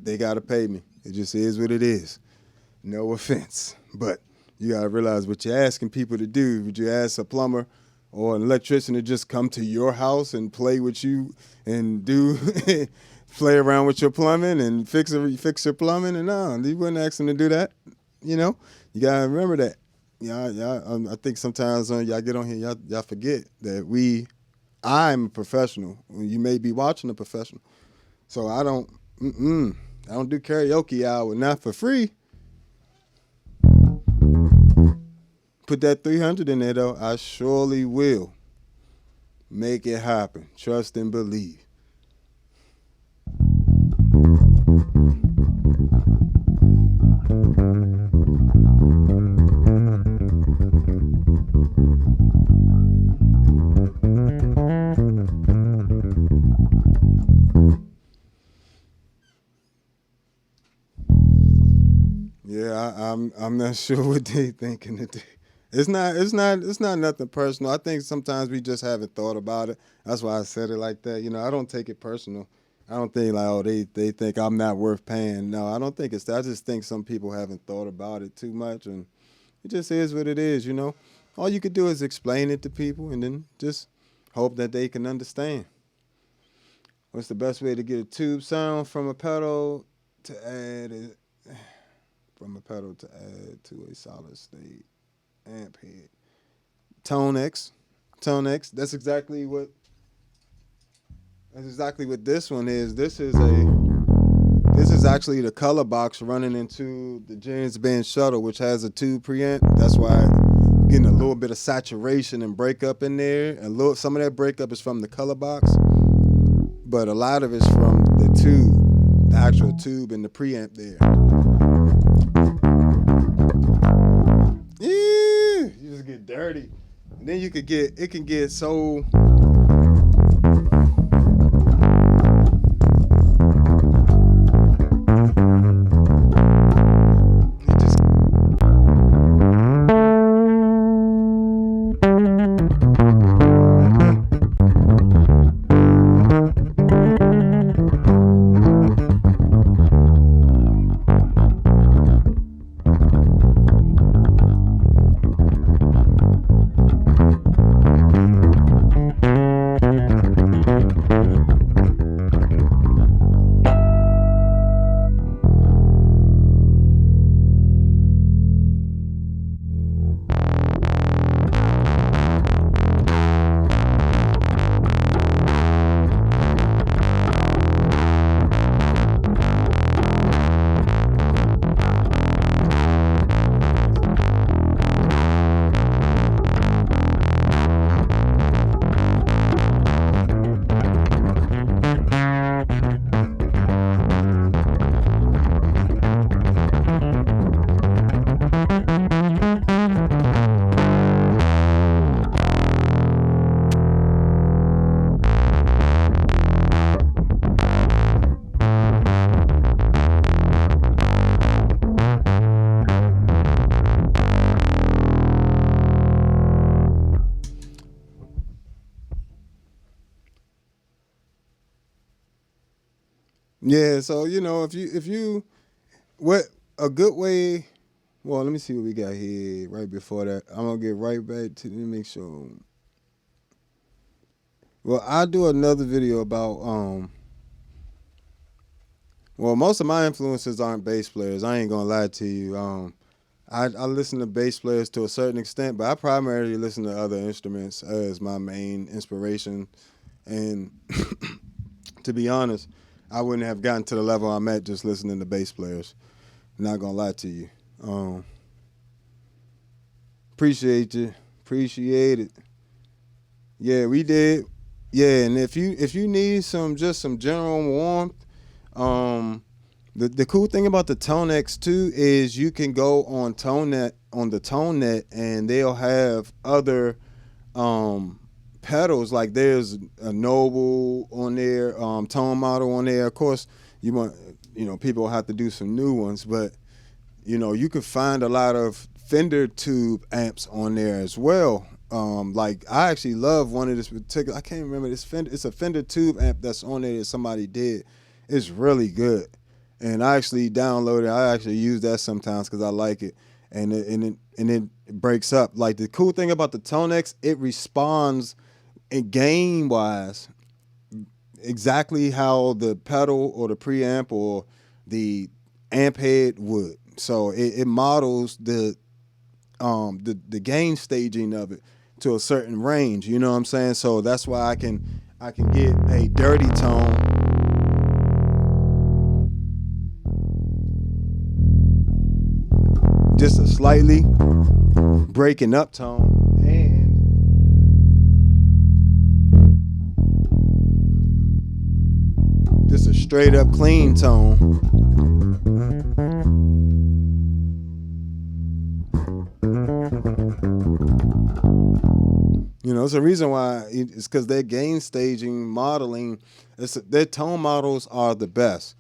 they got to pay me. It just is what it is. No offense. But you got to realize what you're asking people to do. Would you ask a plumber or an electrician to just come to your house and play with you and do play around with your plumbing and fix your plumbing? And no, you wouldn't ask them to do that. You got to remember that. I think sometimes y'all get on here, y'all forget that I'm a professional. You may be watching a professional. So I don't do karaoke hour, not for free. Put that 300 in there though. I surely will make it happen. Trust and believe. Yeah, I'm not sure what they thinking today. It's not nothing personal. I think sometimes we just haven't thought about it. That's why I said it like that. I don't take it personal. I don't think like, oh, they think I'm not worth paying. No, I don't think it's that. I just think some people haven't thought about it too much, and it just is what it is. All you could do is explain it to people, and then just hope that they can understand. What's the best way to get a tube sound from a pedal to add to a solid state amp head? ToneX. That's exactly what this one is. This is actually the color box running into the James Band Shuttle, which has a tube preamp. That's why you're getting a little bit of saturation and breakup in there. Some of that breakup is from the color box, but a lot of it's from the tube, the actual tube and the preamp there. Yeah, you just get dirty. And then it can get so. Yeah, so if you what a good way. Well, let me see what we got here right before that. I'm gonna get right back to let me make sure. Well, I'll do another video about well, most of my influences aren't bass players. I ain't gonna lie to you. I listen to bass players to a certain extent, but I primarily listen to other instruments as my main inspiration. And to be honest, I wouldn't have gotten to the level I'm at just listening to bass players. Not gonna lie to you. Appreciate you. Appreciate it. Yeah, we did. Yeah, and if you need some general warmth, um, the cool thing about the ToneX too is you can go on the ToneNet and they'll have other um pedals. Like there's a Noble on there, tone model on there. Of course, you want people have to do some new ones, but you could find a lot of Fender tube amps on there as well. Like I actually love one of this particular. I can't remember this Fender. It's a Fender tube amp that's on there that somebody did. It's really good, and I actually downloaded. I actually use that sometimes because I like it, and it breaks up. Like the cool thing about the ToneX, it responds in game wise exactly how the pedal or the preamp or the amp head would. So it models the gain staging of it to a certain range. You know what I'm saying? So that's why I can get a dirty tone, just a slightly breaking up tone, and just a straight up clean tone. It's a reason why. It's because their gain staging modeling, their tone models are the best.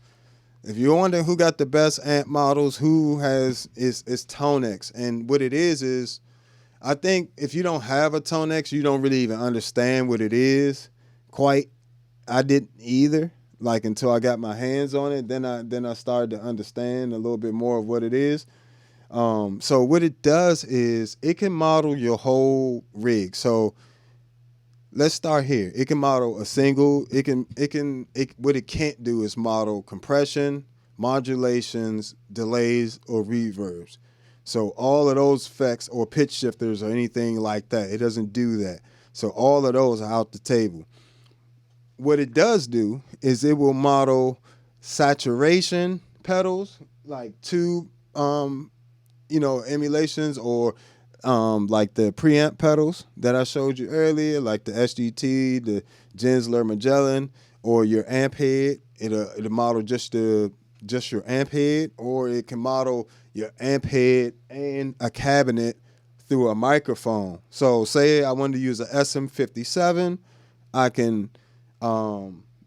If you're wondering who got the best amp models, who has is ToneX, and what it is I think if you don't have a ToneX, you don't really even understand what it is. Quite, I didn't either. Like until I got my hands on it, then I started to understand a little bit more of what it is. So what it does is it can model your whole rig. So let's start here. It can model a single. What it can't do is model compression, modulations, delays, or reverbs. So all of those effects or pitch shifters or anything like that, it doesn't do that. So all of those are out the table. What it does do is it will model saturation pedals, like tube emulations, or like the preamp pedals that I showed you earlier, like the SGT, the Gensler Magellan, or your amp head. It'll model just your amp head, or it can model your amp head and a cabinet through a microphone. So say I wanted to use a SM57, I can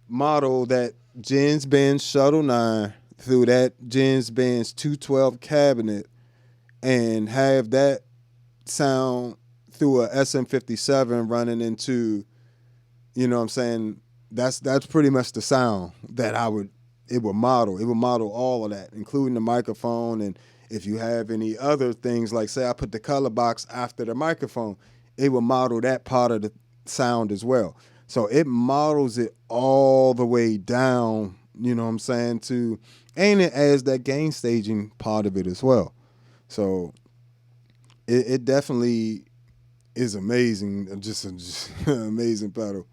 model that Gens Benz Shuttle 9 through that Gens Benz 212 cabinet and have that sound through a SM57 running into, what I'm saying? That's pretty much the sound that it would model. It would model all of that, including the microphone. And if you have any other things, like say I put the color box after the microphone, it will model that part of the sound as well. So it models it all the way down, you know what I'm saying, and it adds that gain staging part of it as well. So it definitely is amazing, just an amazing pedal.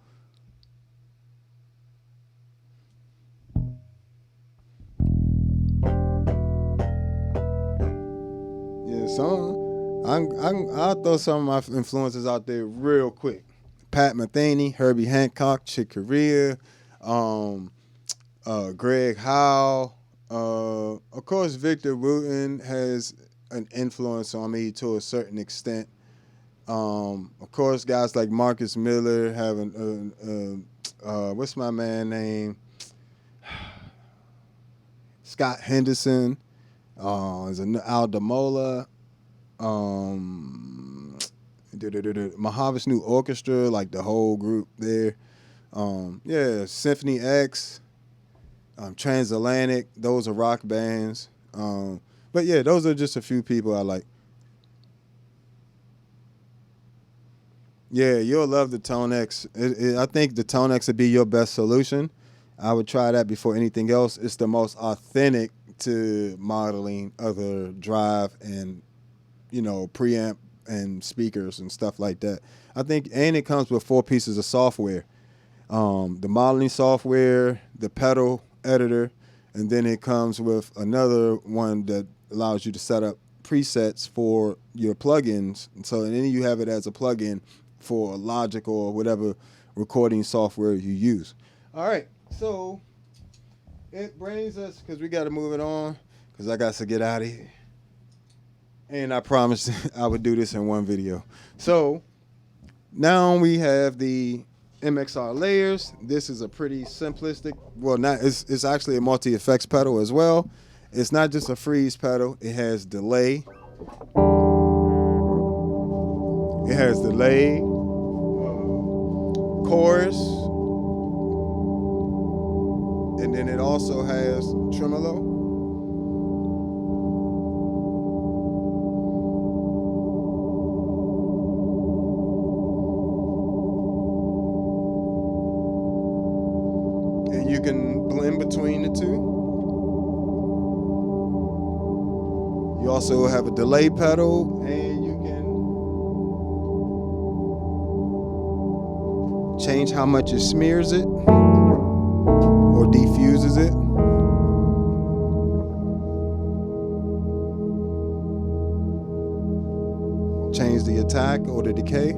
Yeah, I'll throw some of my influences out there real quick. Pat Metheny, Herbie Hancock, Chick Corea, Greg Howe. Of course, Victor Wooten has an influence on me to a certain extent. Of course, guys like Marcus Miller have what's my man name? Scott Henderson. There's Al Damola. Mojave New Orchestra, like the whole group there. Yeah, Symphony X, Transatlantic. Those are rock bands. But yeah, those are just a few people I like. Yeah, you'll love the ToneX. I think the ToneX would be your best solution. I would try that before anything else. It's the most authentic to modeling other drive and preamp and speakers and stuff like that. I think, and it comes with 4 pieces of software: the modeling software, the pedal editor, and then it comes with another one that allows you to set up presets for your plugins. And then you have it as a plugin for Logic or whatever recording software you use. All right, so it brings us, because we got to move it on, because I got to get out of here. And I promised I would do this in one video. So now we have the MXR layers. This is a pretty simplistic, well, not, it's actually a multi-effects pedal as well. It's not just a freeze pedal. It has delay. It has delay, chorus, and then it also has tremolo. And you can blend between the two. You also have a delay pedal, and you can change how much it smears it or diffuses it. Change the attack or the decay.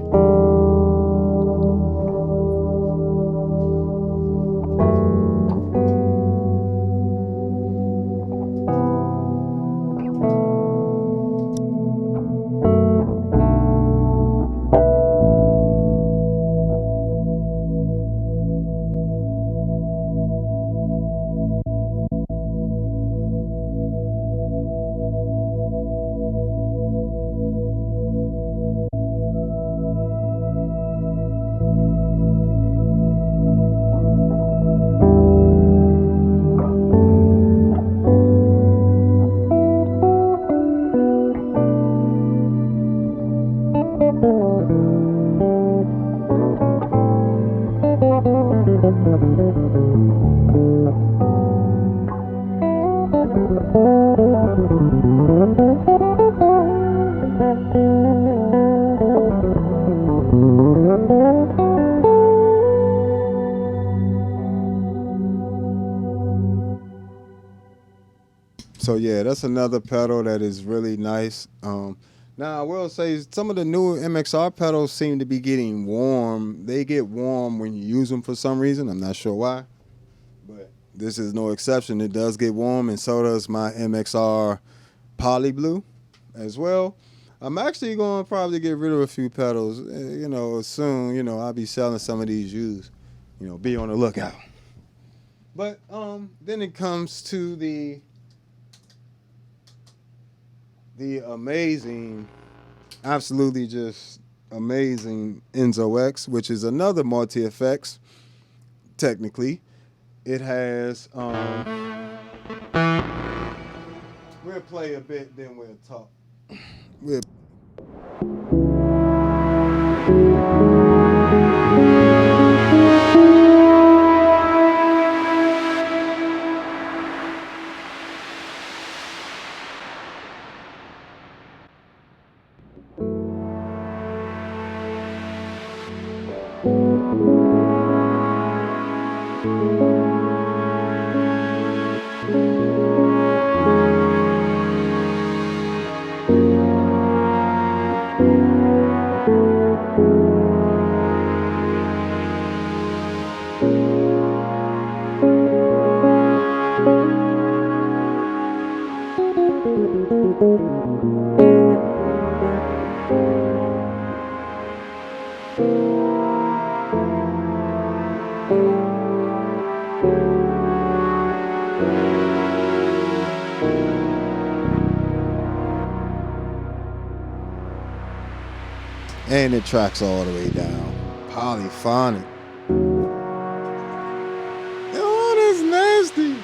So yeah, that's another pedal that is really nice. Now I will say some of the newer MXR pedals seem to be getting warm. They get warm when you use them for some reason. I'm not sure why, but this is no exception. It does get warm, and so does my MXR Poly Blue as well. I'm actually going to probably get rid of a few pedals. Soon. I'll be selling some of these used. Be on the lookout. But then it comes to the amazing, absolutely just amazing Enzo X, which is another multi-effects. Technically, it has. We'll play a bit, then we'll talk. And it tracks all the way down. Polyphonic. Oh, that's nasty.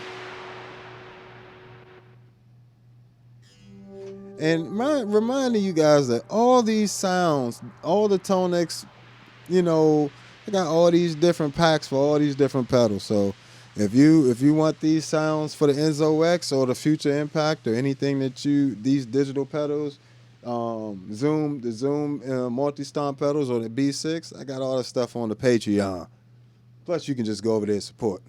And reminding you guys that all these sounds, all the ToneX, I got all these different packs for all these different pedals. So if you want these sounds for the Enzo X or the Future Impact or anything these digital pedals, the Zoom multi-stomp pedals or the B6, I got all the stuff on the Patreon. Plus, you can just go over there and support.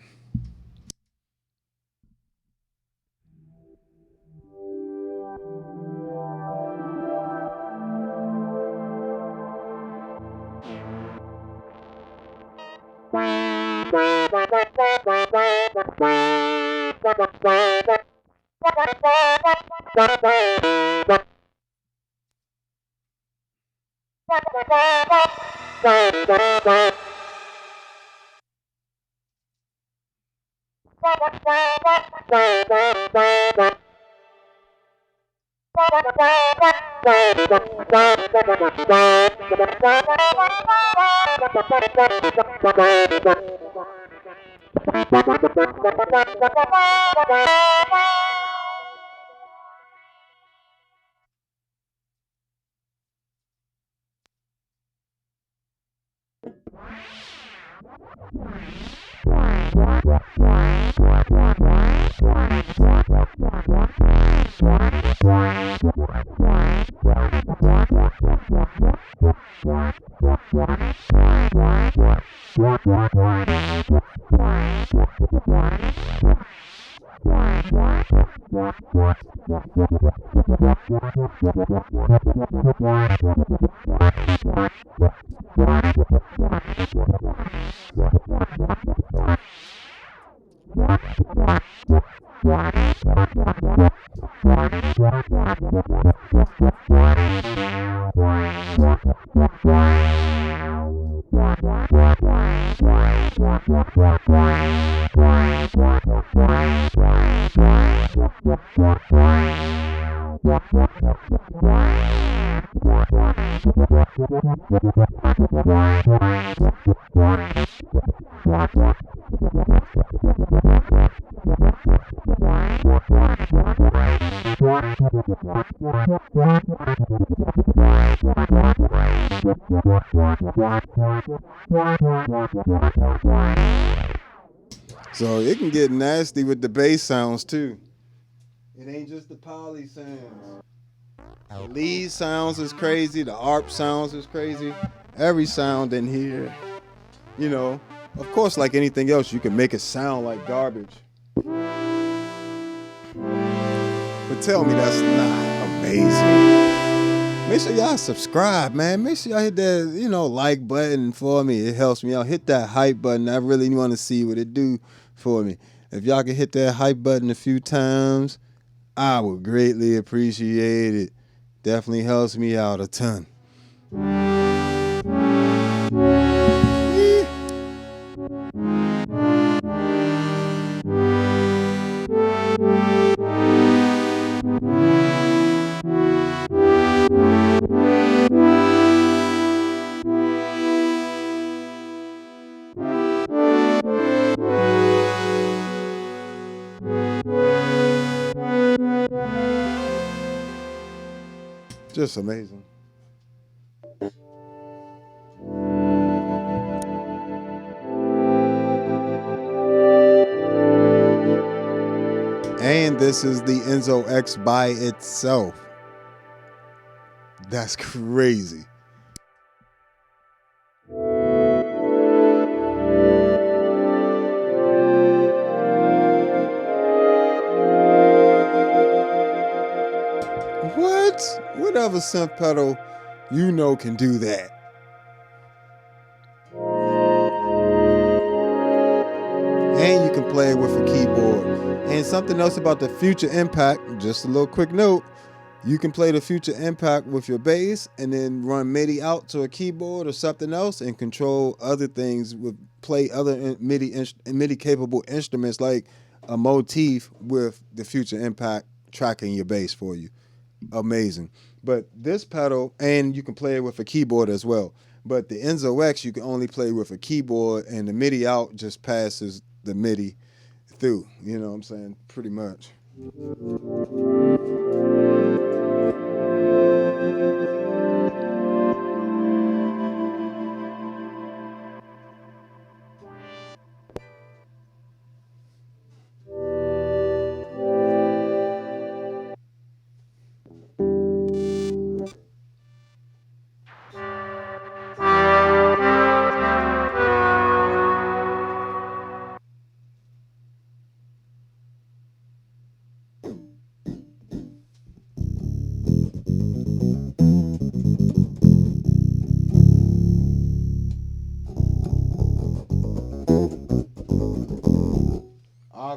So it can get nasty with the bass sounds too. It ain't just the poly sounds. The lead sounds is crazy. The ARP sounds is crazy. Every sound in here, you know, of course, like anything else, you can make it sound like garbage. But tell me that's not amazing. Make sure y'all subscribe, man. Make sure y'all hit that, like button for me. It helps me out. Hit that hype button. I really want to see what it do for me. If y'all can hit that hype button a few times, I would greatly appreciate it. Definitely helps me out a ton. Just amazing. And this is the Enzo X by itself. That's crazy. What other synth pedal can do that? And you can play it with a keyboard. And something else about the Future Impact, just a little quick note, you can play the Future Impact with your bass and then run MIDI out to a keyboard or something else and control other things, play other MIDI capable instruments like a motif with the Future Impact tracking your bass for you. Amazing. But this pedal, and you can play it with a keyboard as well. But the Enzo X, you can only play with a keyboard, and the MIDI out just passes the MIDI through. You know what I'm saying? Pretty much.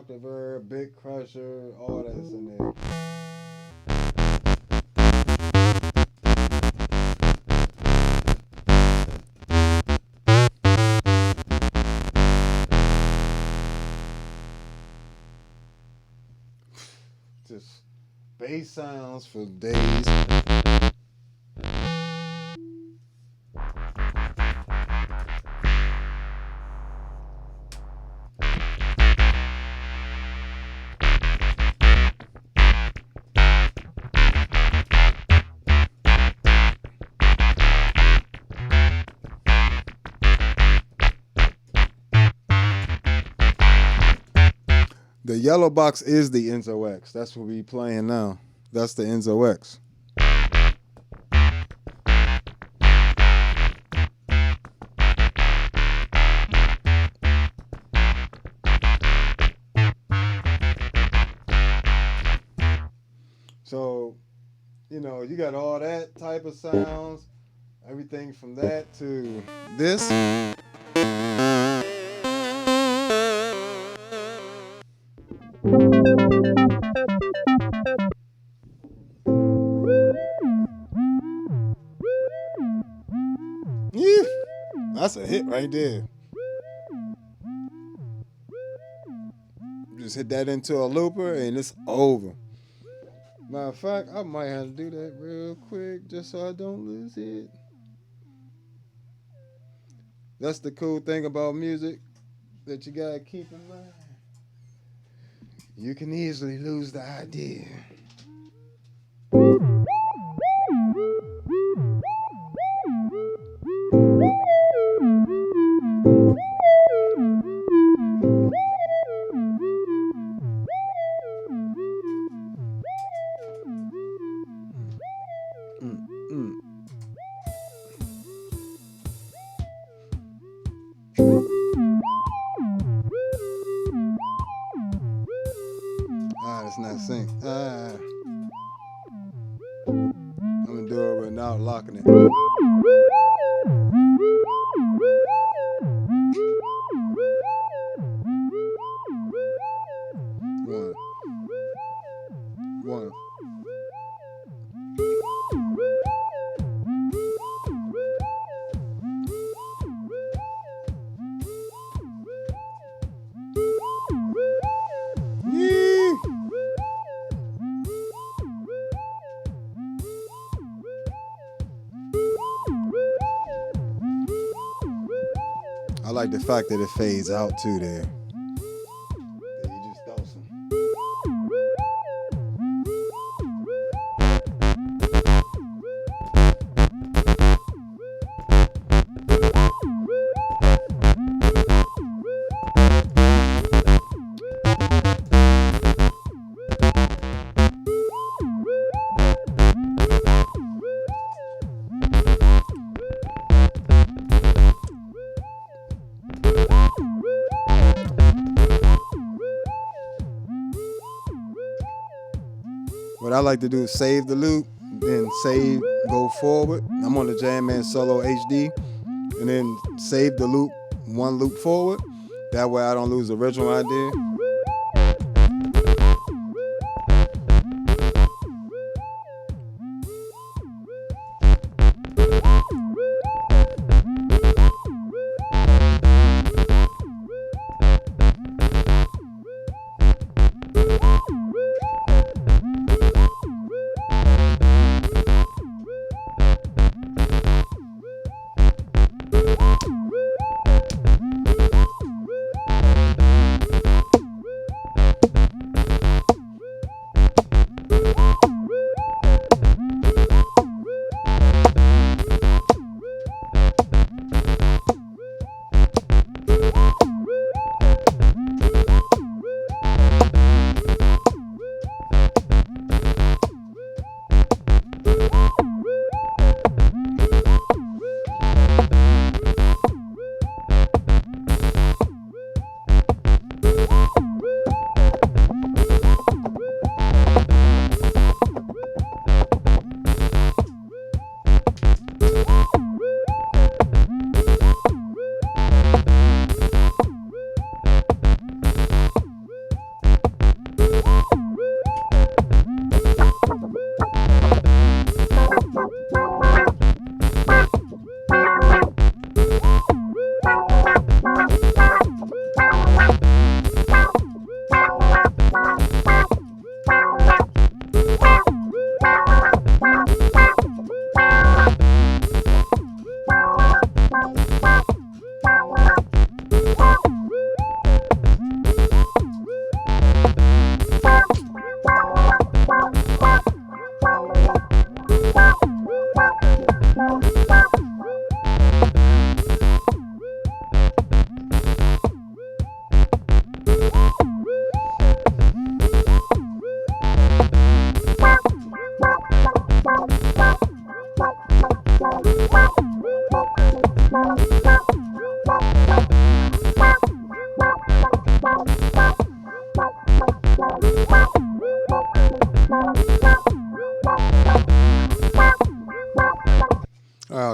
Octaverb, Big Crusher, all that's in there. Just bass sounds for days. The yellow box is the Enzo X. That's what we playing now. That's the Enzo X. So, you know, you got all that type of sounds, everything from that to this. Yeah, that's a hit right there. Just hit that into a looper and it's over. Matter of fact, I might have to do that real quick just so I don't lose it. That's the cool thing about music that you gotta keep in mind. You can easily lose the idea. It's not sync. I'm gonna do it without locking it. One. I like the fact that it fades out too there. You just throw some. What I like to do is save the loop, then save, go forward. I'm on the Jam Man Solo HD, and then save the loop, one loop forward. That way I don't lose the original idea.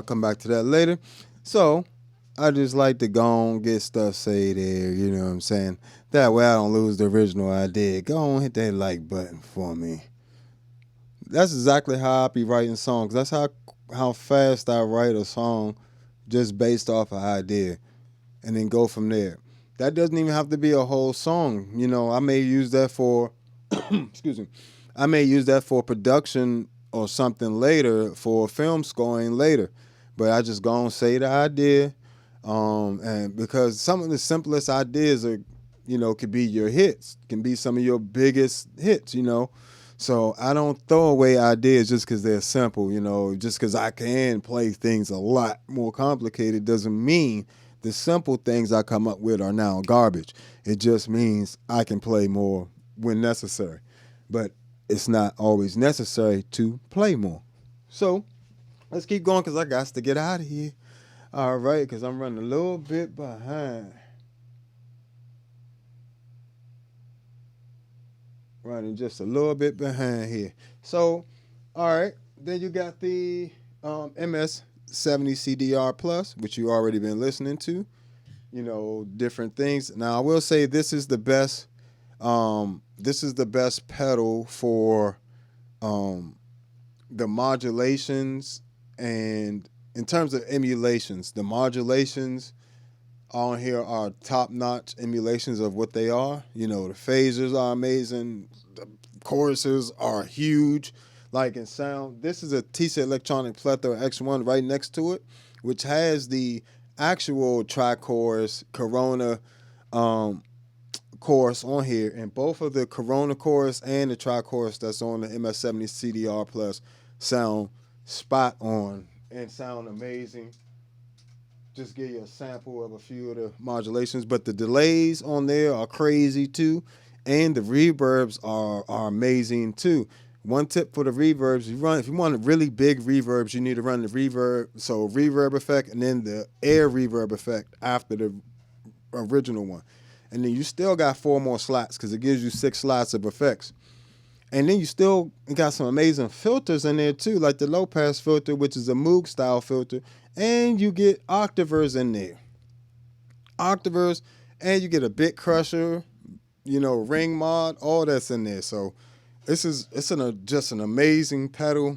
come back to that later. So I just like to go on, get stuff say there, you know what I'm saying? That way I don't lose the original idea. Go on, hit that like button for me. That's exactly how I be writing songs. That's how fast I write a song just based off an idea and then go from there. That doesn't even have to be a whole song. You know, I may use that for excuse me. I may use that for production or something later for film scoring later. But I just go and say the idea. And because some of the simplest ideas are, you know, could be your hits, can be some of your biggest hits, you know. So I don't throw away ideas just because they're simple, you know. Just because I can play things a lot more complicated doesn't mean the simple things I come up with are now garbage. It just means I can play more when necessary. But it's not always necessary to play more. So let's keep going because I got to get out of here. All right, because I'm running a little bit behind. Running just a little bit behind here. So, all right, then you got the MS-70 Plus, which you already been listening to. You know, different things. Now, I will say this is the best. This is the best pedal for the modulations, and in terms of emulations, the modulations on here are top-notch emulations of what they are. You know, the phasers are amazing. The choruses are huge. Like in sound, this is a TC Electronic Plethora X1 right next to it, which has the actual tri-chorus Corona chorus on here. And both of the Corona chorus and the tri-chorus that's on the MS-70 CDR Plus sound spot on and sound amazing. Just give you a sample of a few of the modulations, but the delays on there are crazy too, and the reverbs are amazing too. One tip for the reverbs: if you want really big reverbs, you need to run the reverb, so reverb effect, and then the air reverb effect after the original one, and then you still got 4 more slots because it gives you 6 slots of effects. And then you still got some amazing filters in there too, like the low pass filter, which is a Moog style filter, and you get octavers in there. Octavers, and you get a bit crusher, you know, ring mod, all that's in there. So it's just an amazing pedal.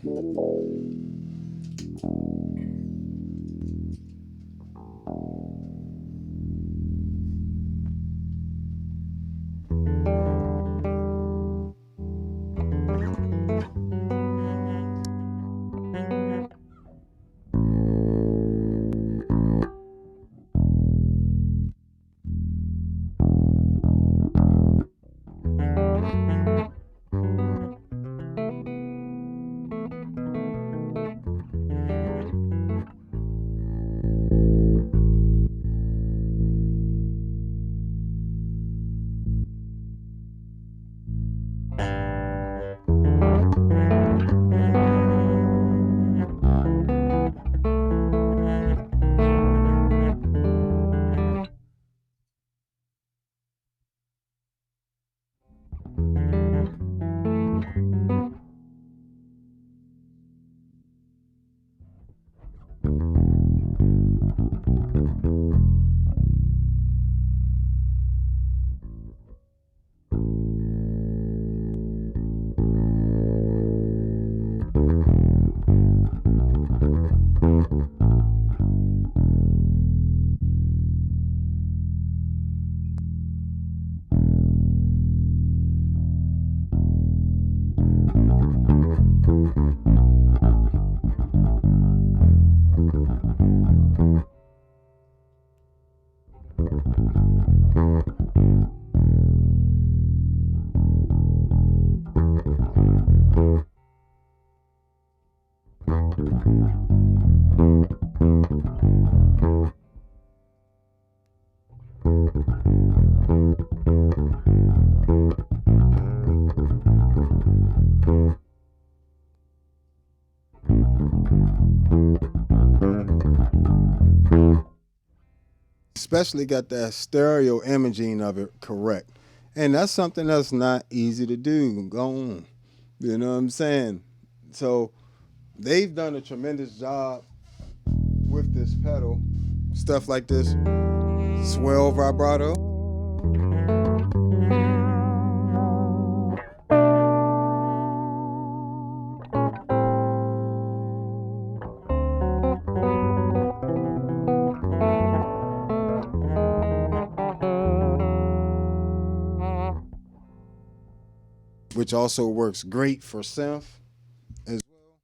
Especially got that stereo imaging of it correct. And that's something that's not easy to do. Go on. You know what I'm saying? So they've done a tremendous job pedal, stuff like this, swell vibrato. Which also works great for synth as well.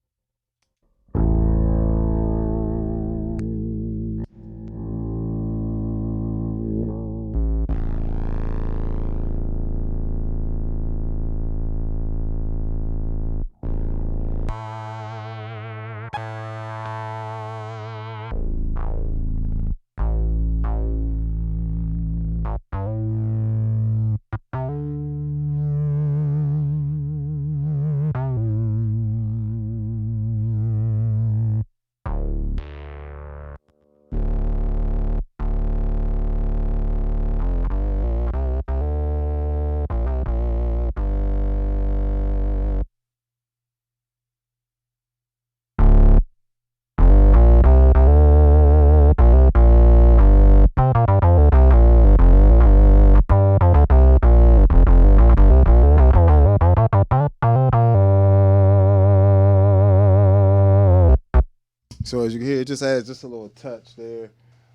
So as you can hear, it just adds just a little touch there.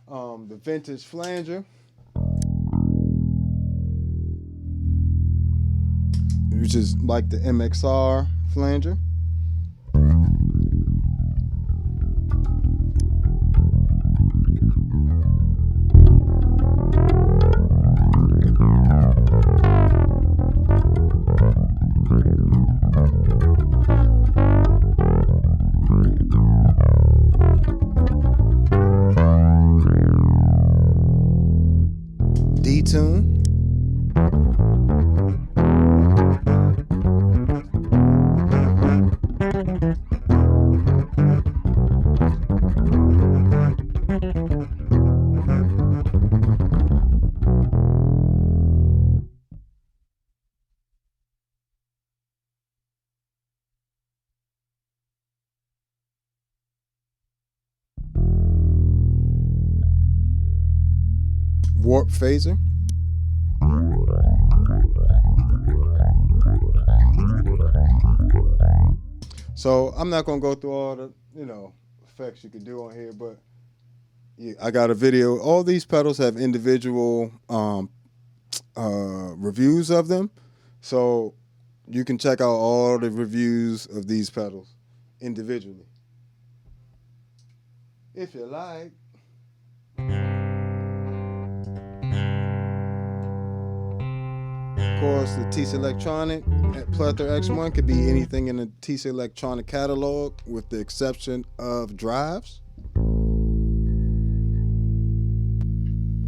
The vintage flanger, which is like the MXR flanger. D-tune. Warp phaser. So I'm not gonna go through all the effects you can do on here, but yeah, I got a video. All these pedals have individual reviews of them, so you can check out all the reviews of these pedals individually if you like. Of course, the TC Electronic at Plethora X1 could be anything in the TC Electronic catalog with the exception of drives.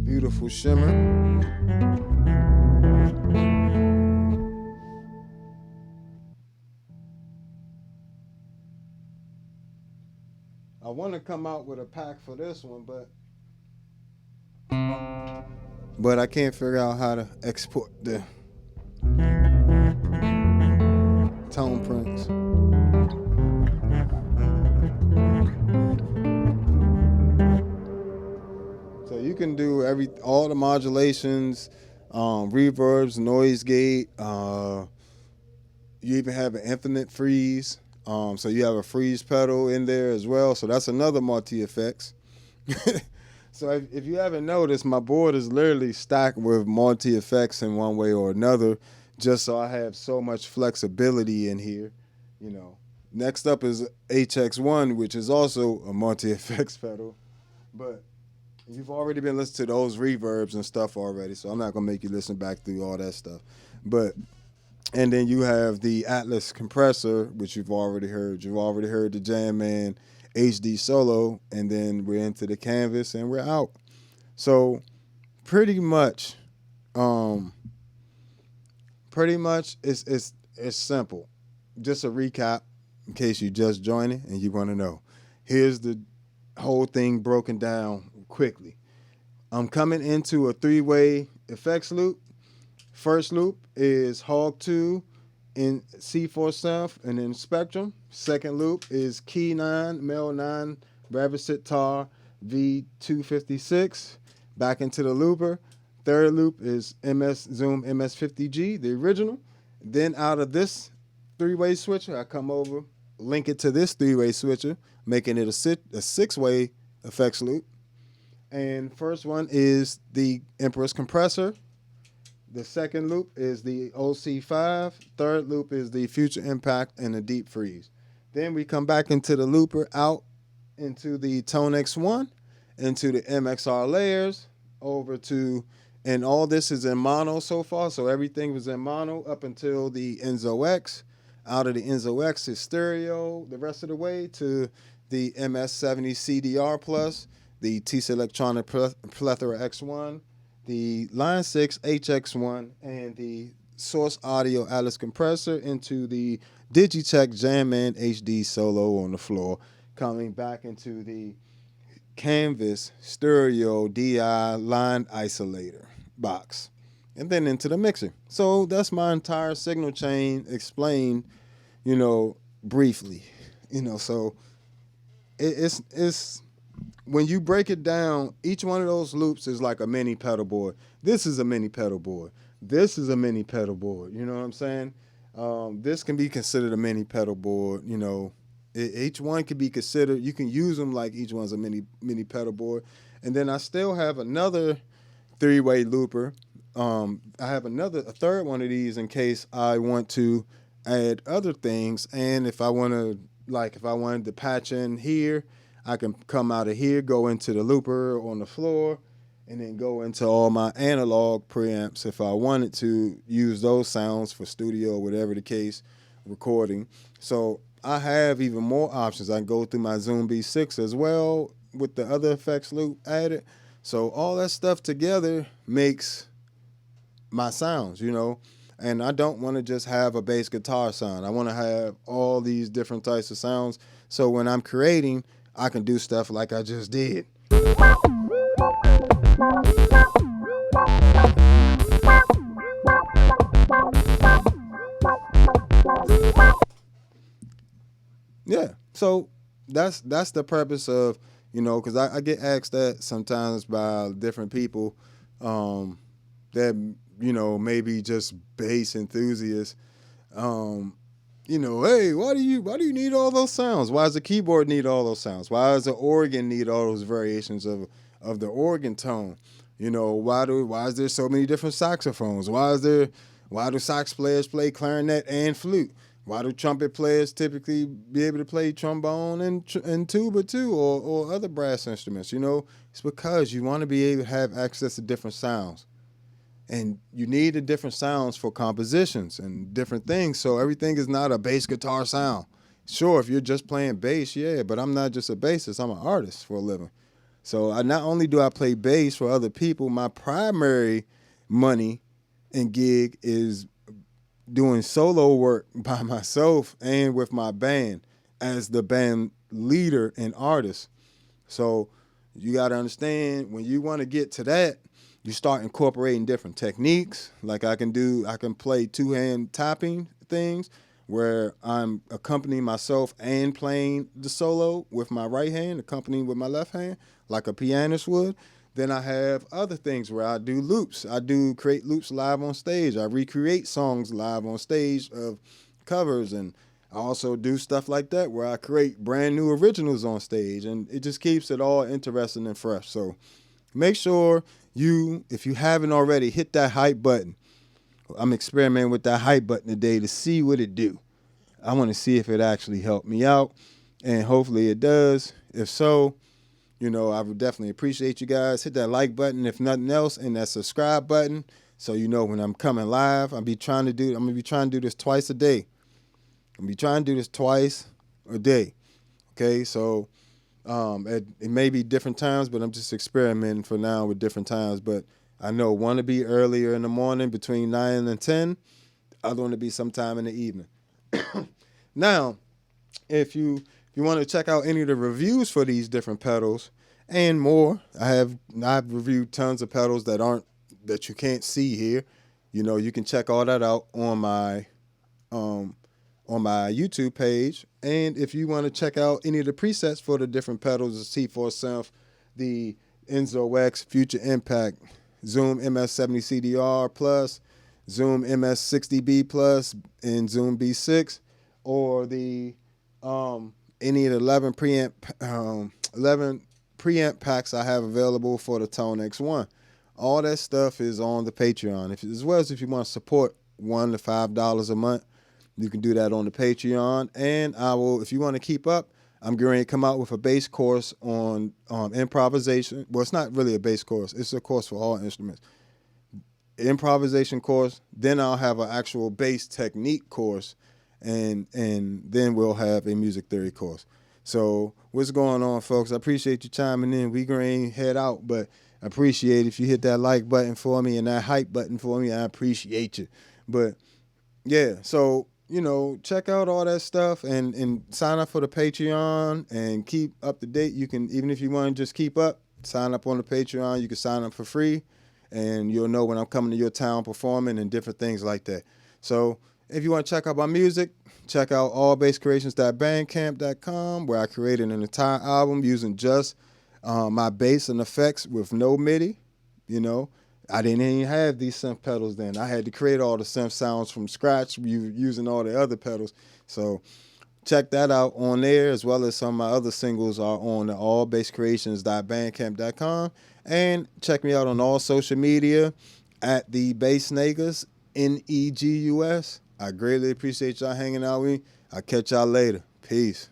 Beautiful shimmer. I want to come out with a pack for this one, but I can't figure out how to export the tone prints. So you can do all the modulations, reverbs, noise gate. You even have an infinite freeze. So you have a freeze pedal in there as well. So that's another multi-effects. So if you haven't noticed, my board is literally stacked with multi-effects in one way or another, just so I have so much flexibility in here. Next up is HX1, which is also a multi-effects pedal. But you've already been listening to those reverbs and stuff already, so I'm not going to make you listen back through all that stuff. And then you have the Atlas compressor, which you've already heard. You've already heard the Jam Man HD Solo, and then we're into the Canvas, and we're out. So pretty much it's simple. Just a recap in case you just joining and you want to know. Here's the whole thing broken down quickly. I'm coming into a 3-way effects loop. First loop is Hog 2 in C4 synth and in Spectrum. Second loop is Key 9, Mel 9, Rabbit Tar, V256 back into the looper. Third loop is Zoom MS-50G, the original. Then out of this three-way switcher, I come over, link it to this three-way switcher, making it a six-way effects loop. And first one is the Empress compressor. The second loop is the OC5. Third loop is the Future Impact and the Deep Freeze. Then we come back into the looper, out into the ToneX 1, into the MXR layers, over to, and all this is in mono so far. So everything was in mono up until the Enzo X. Out of the Enzo X is stereo the rest of the way to the MS-70 CDR Plus, the TC Electronic Plethora X1, the Line 6 HX1, and the Source Audio Atlas compressor into the Digitech Jamman HD Solo on the floor, coming back into the Canvas Stereo DI line isolator box, and then into the mixer. So that's my entire signal chain explained, briefly. So it's when you break it down, each one of those loops is like a mini pedal board. This is a mini pedal board. This is a mini pedal board. You know what I'm saying? This can be considered a mini pedal board. Each one can be considered. You can use them like each one's a mini pedal board. And then I still have another three-way looper. I have a third one of these in case I want to add other things. And if I wanted to patch in here, I can come out of here, go into the looper on the floor, and then go into all my analog preamps if I wanted to use those sounds for studio or whatever the case, recording. So I have even more options. I can go through my Zoom B6 as well with the other effects loop added. So all that stuff together makes my sounds, and I don't want to just have a bass guitar sound. I want to have all these different types of sounds. So when I'm creating, I can do stuff like I just did. Yeah, so that's the purpose of, because I get asked that sometimes by different people that, maybe just bass enthusiasts. Hey, why do you need all those sounds? Why does the keyboard need all those sounds? Why does the organ need all those variations of the organ tone? Why is there so many different saxophones? Why do sax players play clarinet and flute? Why do trumpet players typically be able to play trombone and tuba too, or other brass instruments? It's because you want to be able to have access to different sounds. And you need the different sounds for compositions and different things. So everything is not a bass guitar sound. Sure, if you're just playing bass, yeah, but I'm not just a bassist. I'm an artist for a living. So not only do I play bass for other people, my primary money and gig is doing solo work by myself and with my band as the band leader and artist. So you got to understand, when you want to get to that, you start incorporating different techniques. Like I can play two-hand tapping things where I'm accompanying myself and playing the solo with my right hand, accompanying with my left hand, like a pianist would. Then I have other things where I do loops. I do create loops live on stage. I recreate songs live on stage of covers, and I also do stuff like that where I create brand new originals on stage, and it just keeps it all interesting and fresh. So make sure if you haven't already, hit that hype button. I'm experimenting with that hype button today to see what it do. I want to see if it actually helped me out, and hopefully it does. If so, I would definitely appreciate you guys. Hit that like button, if nothing else, and that subscribe button, so when I'm coming live. I'm gonna be trying to do this twice a day. I'm gonna be trying to do this twice a day. Okay, so it may be different times, but I'm just experimenting for now with different times. But I know one to be earlier in the morning between 9 and 10. The other one to be sometime in the evening. Now, if you want to check out any of the reviews for these different pedals and more, I've reviewed tons of pedals that you can't see here. You can check all that out on my YouTube page. And if you want to check out any of the presets for the different pedals, the C4 synth, the Enzo X Future Impact, Zoom MS-70 CDR Plus, Zoom MS-60B Plus, and Zoom B6, or the any of the 11 preamp packs I have available for the ToneX One. All that stuff is on the Patreon. As well as if you want to support $1 to $5 a month, you can do that on the Patreon. And I will, if you want to keep up, I'm going to come out with a bass course on improvisation. Well, it's not really a bass course. It's a course for all instruments. Improvisation course. Then I'll have an actual bass technique course, and then we'll have a music theory course. So what's going on, folks? I appreciate you chiming in. We going to head out, but I appreciate if you hit that like button for me and that hype button for me. I appreciate you. But yeah, so check out all that stuff and sign up for the Patreon and keep up to date. You can, even if you want to just keep up, sign up on the Patreon. You can sign up for free, and you'll know when I'm coming to your town performing and different things like that. So if you want to check out my music, check out allbasscreations.bandcamp.com, where I created an entire album using just my bass and effects with no MIDI. I didn't even have these synth pedals then. I had to create all the synth sounds from scratch using all the other pedals. So check that out on there, as well as some of my other singles are on the allbasscreations.bandcamp.com. And check me out on all social media at the Bass Negus, Negus. I greatly appreciate y'all hanging out with me. I'll catch y'all later. Peace.